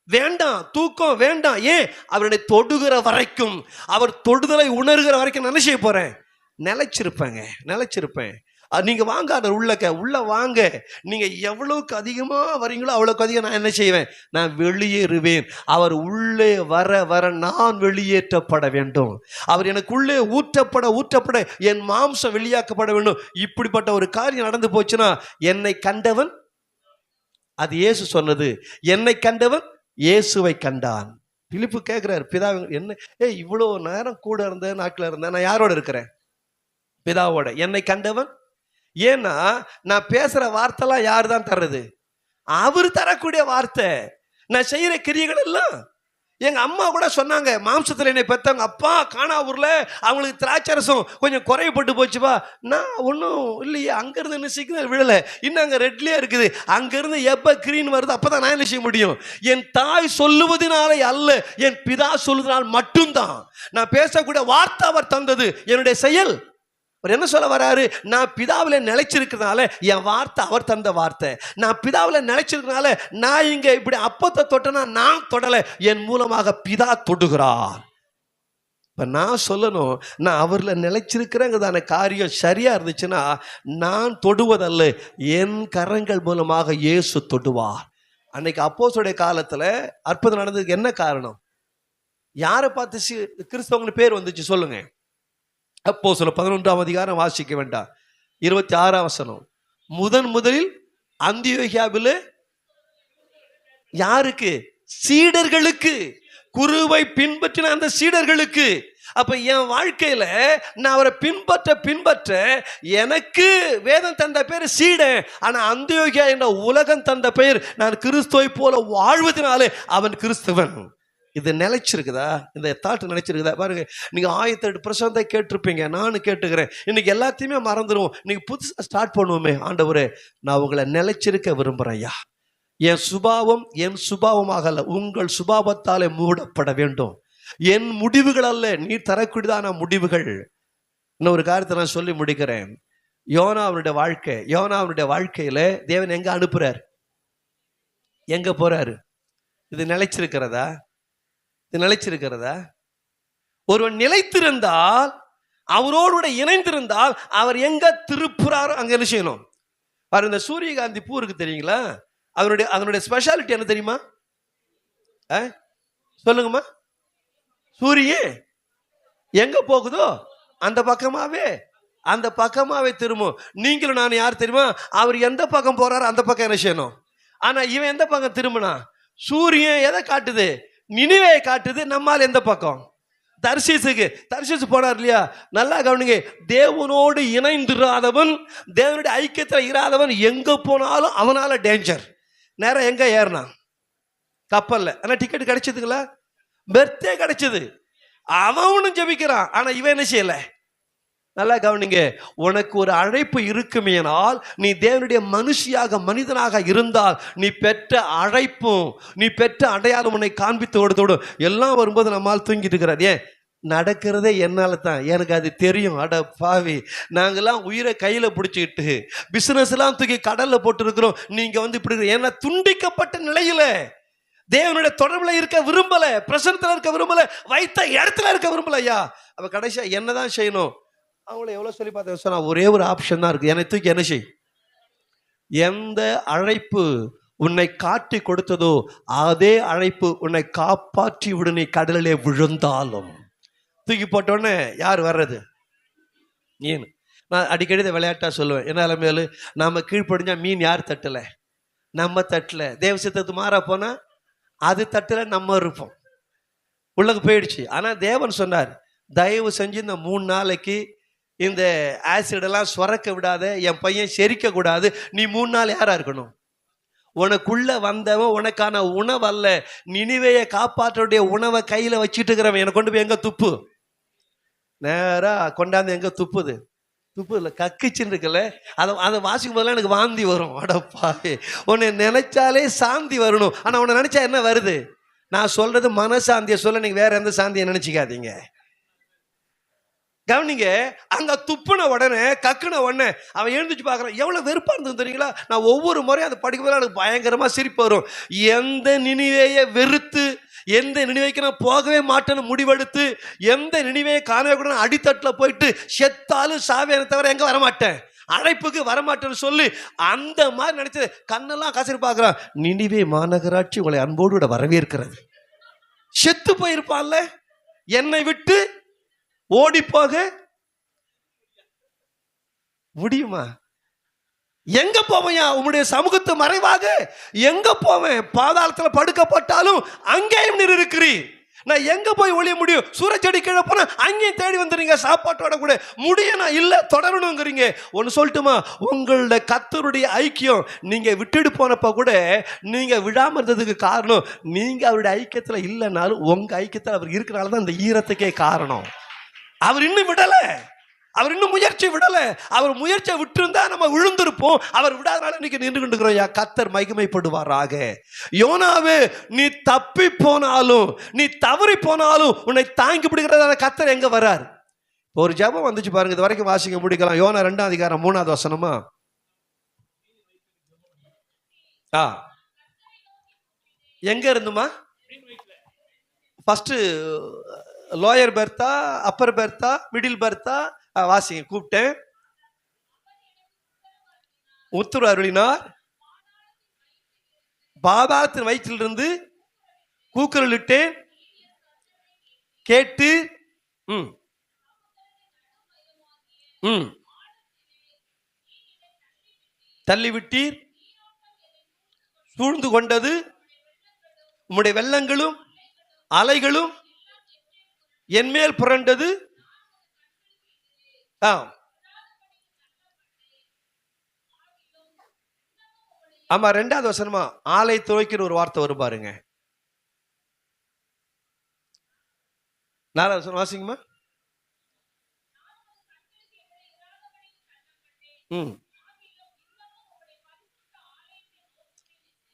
வேண்டாம், தூக்கம் வேண்டாம். ஏன்? அவருடைய தொடுகிற வரைக்கும், அவர் தொடுதலை உணர்கிற வரைக்கும் நான் என்ன செய்ய போறேன்? நிலைச்சிருப்பேன். நீங்க வாங்க, அதை உள்ள வாங்க. நீங்க எவ்வளவுக்கு அதிகமா வரீங்களோ அவ்வளவுக்கு அதிகம் நான் என்ன செய்வேன்? நான் வெளியேறுவேன். அவர் உள்ளே வர நான் வெளியேற்றப்பட வேண்டும். அவர் எனக்குள்ளே ஊற்றப்பட என் மாம்சம் வெளியாக்கப்பட வேண்டும். இப்படிப்பட்ட ஒரு காரியம் நடந்து போச்சுன்னா என்னை கண்டவன், அது இயேசு சொன்னது, என்னை கண்டவன் இயேசுவை கண்டான். பிலிப்பு கேட்கிறார், பிதா என்ன இவ்வளவு நேரம் கூட இருந்த நாட்கள் இருந்தேன், நான் யாரோட இருக்கிறேன்? பிதாவோட. என்னை கண்டவன். ஏன்னா நான் பேசுற வார்த்தைலாம் யாரு தான் தர்றது? அவர் தரக்கூடிய வார்த்தை. நான் செய்யற கிரியைகள் எல்லாம் எங்க அம்மா கூட சொன்னாங்க, மாம்சத்துல என்னை பெற்றவங்க அப்பா காணாவூர்ல அவங்களுக்கு திராட்சரசம் கொஞ்சம் குறையப்பட்டு போச்சுப்பா. நான் ஒன்றும் இல்லையே, அங்கிருந்து என்ன சிக்னல் விழலை, இன்னும் அங்கே ரெட்லேயே இருக்குது. அங்கிருந்து எப்போ கிரீன் வருது அப்பதான் நான் என்ன செய்ய முடியும்? என் தாய் சொல்லுவதனாலே அல்ல, என் பிதா சொல்லுவதனால் மட்டும்தான். நான் பேசக்கூடிய வார்த்தை அவர் தந்தது, என்னுடைய செயல். அவர் என்ன சொல்ல வராரு? நான் பிதாவில் நிலைச்சிருக்கிறதுனால என் வார்த்தை அவர் தந்த வார்த்தை. நான் பிதாவில் நிலைச்சிருக்கிறதுனால நான் இங்க இப்படி அப்பத்தை தொட்டனா நான் தொடலை, என் மூலமாக பிதா தொடுகிறார். இப்ப நான் சொல்லணும், நான் அவர்ல நிலைச்சிருக்கிறேங்கிறதான காரியம் சரியா இருந்துச்சுன்னா நான் தொடுவதல்ல, என் கரங்கள் மூலமாக இயேசு தொடுவார். அன்னைக்கு அப்போஸ்தலருடைய காலத்துல அற்புதம் நடந்ததுக்கு என்ன காரணம்? யாரை பார்த்து கிறிஸ்தவங்க பேர் வந்துச்சு சொல்லுங்க? அப்போஸ்தலர் 11ஆம் அதிகாரம் வாசிக்க வேண்டாம், 26ஆம் வசனம். முதலில் அந்தியோகியாவிலே யாருக்கு? சீடர்களுக்கு. குருவை பின்பற்றின அந்த சீடர்களுக்கு. அப்ப என் வாழ்க்கையில நான் அவரை பின்பற்ற எனக்கு வேதம் தந்த பேர் சீடன். ஆனா அந்தியோகியா என்ற உலகம் தந்த பெயர் நான் கிறிஸ்துவை போல வாழ்வதனாலே அவன் கிறிஸ்தவன். இது நிலைச்சிருக்குதா? இந்த தாட் நிலைச்சிருக்குதா? பாருங்க, நீங்க 1008 பிரசங்கத்தை கேட்டிருப்பீங்க, நானும் கேட்டுக்கிறேன். இன்னைக்கு எல்லாத்தையுமே மறந்துடுவோம். இன்னைக்கு புதுசாக ஸ்டார்ட் பண்ணுவோமே. ஆண்டவரே, நான் உங்களை நிலைச்சிருக்க விரும்புறேன் ஐயா. என் சுபாவம் என் சுபாவமாக அல்ல, உங்கள் சுபாவத்தாலே மூடப்பட வேண்டும். என் முடிவுகள் அல்ல, நீ தரக்கூடியதான முடிவுகள். இன்னொரு காரியத்தை நான் சொல்லி முடிக்கிறேன். யோனாவுடைய வாழ்க்கையில தேவன் எங்க அனுப்புறார்? எங்க போறாரு? இது நிலைச்சிருக்கிறதா? ஒருவன் நிலைத்திருந்தால், அவரோடு இணைந்திருந்தால், அவர் எங்க திருப்புறாரோ அங்க என்ன செய்யணும்? இந்த சூரியகாந்தி பூ இருக்கு தெரியுங்களா? அதனுடைய ஸ்பெஷாலிட்டி என்ன தெரியுமா? சொல்லுங்கம்மா. சூரியன் எங்க போகுதோ அந்த பக்கமாவே திரும்பும். நீங்களும் நான் யார் தெரியுமா? அவர் எந்த பக்கம் போறாரோ அந்த பக்கம் என்ன செய்யணும். ஆனா இவன் எந்த பக்கம் திரும்பினா? சூரியன் எதை காட்டுது? நினிவே காட்டுது. நம்மால் எந்த பக்கம்? தர்சீசு போனார் இல்லையா? நல்லா கவனிங்க. தேவனோடு இணைந்திராதவன், தேவனுடைய ஐக்கியத்தில் இராதவன் எங்க போனாலும் அவனால டேஞ்சர். நேரம் எங்க ஏறினா? கப்பல்ல. ஆனா டிக்கெட் கிடைச்சதுங்களா? பெர்த்தே கிடைச்சது. அவனும் ஜெபிக்கிறான். ஆனா இவன் என்ன செய்யல? நல்லா கவனிங்க. உனக்கு ஒரு அழைப்பு இருக்குமேனால், நீ தேவனுடைய மனிதனாக இருந்தால், நீ பெற்ற அழைப்பும் நீ பெற்ற அடையாளம் உன்னை காண்பித்து கொடுத்தோடும். எல்லாம் வரும்போது நம்மால் தூங்கிட்டு இருக்கிறார். ஏன்? நடக்கிறதே என்னால தான், எனக்கு அது தெரியும். அட பாவி, நாங்கெல்லாம் உயிரை கையில பிடிச்சிக்கிட்டு பிசினஸ் எல்லாம் தூக்கி கடல்ல போட்டு இருக்கிறோம். நீங்க இப்படி ஏன்னா துண்டிக்கப்பட்ட நிலையில தேவனுடைய தொடர்புல இருக்க விரும்பல, பிரசனத்துல இருக்க விரும்பல, வைத்த இடத்துல இருக்க விரும்பல. ஐயா அப்ப கடைசியா என்னதான் செய்யணும்? அவங்கள எவ்வளவு சொல்லி பார்த்தேன் சொன்னா, ஒரே ஒரு ஆப்ஷன் தான் இருக்கு. என்னை தூக்கி என்ன செய்? எந்த அழைப்பு உன்னை காட்டி கொடுத்ததோ அதே அழைப்பு உன்னை காப்பாற்றி விடு, நீ கடலிலே விழுந்தாலும். தூக்கி போட்டோன்னே யார் வர்றது? மீன். நான் அடிக்கடி இதை விளையாட்டா சொல்லுவேன். என்னால மேலு நாம கீழ்ப்படிஞ்சா மீன் யார் தட்டல? நம்ம தட்டல. தேவ சித்தத்துக்கு மாறா போனா அது தட்டல, நம்ம இருப்போம். உள்ளக்கு போயிடுச்சு. ஆனா தேவன் சொன்னார், தயவு செஞ்சு இந்த 3 நாளைக்கு இந்த ஆசிடெல்லாம் சுரக்க விடாத, என் பையன் செரிக்க கூடாது. நீ 3 நாள் யாரா இருக்கணும்? உனக்குள்ள வந்தவன் உனக்கான உணவு அல்ல, நினிவேயை காப்பாற்றுடைய உணவை கையில வச்சுட்டு இருக்கிறவன் என்னை கொண்டு போய் எங்க துப்பு? நேரா கொண்டாந்து எங்க துப்புது? துப்பு இல்லை, கக்கிச்சுன்னு இருக்குல்ல. அதை வாசிக்கும் போதெல்லாம் எனக்கு வாந்தி வரும். அடப்பாவே, உன்னை நினைச்சாலே சாந்தி வரணும். ஆனா உன்னை நினைச்சா என்ன வருது? நான் சொல்றது மனசாந்தியை சொல்ல, நீங்க வேற எந்த சாந்தியை நினைச்சுக்காதீங்க. கவனிங்க, அங்க துப்புன உடனே கக்குன உடனே அவன் எழுந்துச்சு பார்க்கறான். எவ்வளவு வெறுப்பா இருந்தது தெரியுங்களா? நான் ஒவ்வொரு முறையும் அதை படிக்கும்போது எனக்கு பயங்கரமா சிரிப்பு வரும். எந்த நினிவேயை வெறுத்து, எந்த நினைவைக்கு நான் போகவே மாட்டேன்னு முடிவெடுத்து, எந்த நினைவையை காணவே கூட அடித்தட்டில் போயிட்டு செத்தாலும் சாவேனை தவிர எங்க வரமாட்டேன், அழைப்புக்கு வரமாட்டேன்னு சொல்லி அந்த மாதிரி நினைச்சது. கண்ணெல்லாம் கசரி பார்க்கிறான். நினிவே மாநகராட்சி உங்களை அன்போடு விட வரவேற்கிறது. செத்து போயிருப்பான்ல, என்னை விட்டு ஓடி போக முடியுமா? எங்க போவையா? உம்முடைய சமூகத்து மறைவாக எங்க போவேன்? பாதாளத்துல படுக்கப்பட்டாலும் அங்கேயும் நீர் இருக்கிறீர். நான் எங்க போய் ஒளிய முடியும்? சூரச்செடி கீழே போனா அங்கேயும் தேடி வந்துடுறீங்க, சாப்பாட்டோட கூட முடியும். நான் இல்ல தொடரணுங்கிறீங்க. ஒன்னு சொல்லட்டுமா? உங்களோட கர்த்தருடைய ஐக்கியம் நீங்க விட்டுட்டு போனப்ப கூட நீங்க விடாம இருந்ததுக்கு காரணம், நீங்க அவருடைய ஐக்கியத்துல இல்லைனாலும் உங்க ஐக்கியத்துல அவர் இருக்கிறனாலதான் இந்த ஈரத்துக்கே காரணம். அவர் இன்னும் விடல, அவர் இன்னும் முயற்சி விடல. அவர் முயற்சியை விட்டுருந்தா நம்ம விழுந்திருப்போம். அவர் விடாதனால இன்னைக்கு நின்று கொண்டிருக்கிறோம். யா கர்த்தர் மகிமைப்படுவாராக. யோனாவே, நீ தப்பி போனாலும், நீ தவறி போனாலும் உன்னை தாங்கி பிடிக்கிறதான கர்த்தர் எங்க வர்றார்? ஒரு ஜெபம் வந்துச்சு பாருங்க, இது வரைக்கும் வாசிக்க முடிக்கலாம். யோனா 2ஆம் அதிகாரம் 3ஆவது வசனமா? எங்க இருந்துமா? ஃபர்ஸ்ட் லோயர் பெர்த்தா, அப்பர் பெர்த்தா, மிடில் பெர்த்தா? வாசிங்க, கூப்பிட்டேன். உத்தரவு அருளினார், பாதாளத்தின் வயிற்றிலிருந்து கூக்குரலிட்டேன், கேட்டு தள்ளிவிட்டீர். சூழ்ந்து கொண்டது உம்முடைய வெள்ளங்களும் அலைகளும் என்மேல் புரண்டது. ஆமா, 2ஆவது வசனமா ஆலை துவைக்கிற ஒரு வார்த்தை வரும் பாருங்க. 4ஆவது வசனம் வாசிங்கம்மா.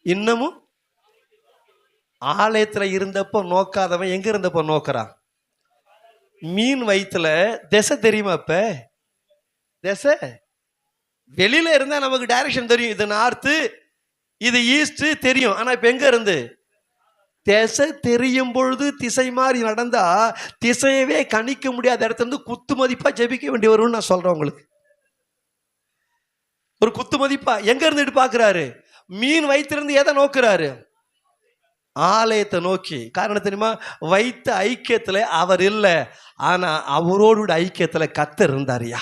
இன்னமும் ஆலயத்துல இருந்தப்போ நோக்காதவன் எங்க இருந்தப்போ நோக்கிறான்? மீன் வயிற்றுல திசை தெரியுமா? இப்ப திசை வெளியில இருந்தா நமக்கு டைரக்ஷன் தெரியும், இது நார்த்து, இது ஈஸ்ட் தெரியும். ஆனா இப்ப எங்க இருந்து? திசை தெரியும் பொழுது திசை மாறி நடந்தா திசையவே கணிக்க முடியாத இடத்துல இருந்து குத்து மதிப்பா ஜெபிக்க வேண்டி வரும்னு நான் சொல்றேன் உங்களுக்கு. ஒரு குத்து மதிப்பா எங்க இருந்து பாக்குறாரு? மீன் வயிற்றிலிருந்து எதை நோக்குறாரு? ஆலயத்தை நோக்கி. காரணம் தெரியுமா? வைத்த ஐக்கியத்துல அவர் இல்லை, ஆனா அவரோட ஐக்கியத்துல கர்த்தர் இருந்தாரியா.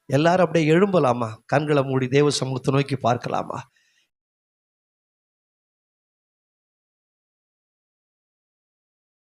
எல்லாரும் அப்படியே எழும்பலாமா? கண்களை மூடி தேவ சமூகத்தை நோக்கி பார்க்கலாமா?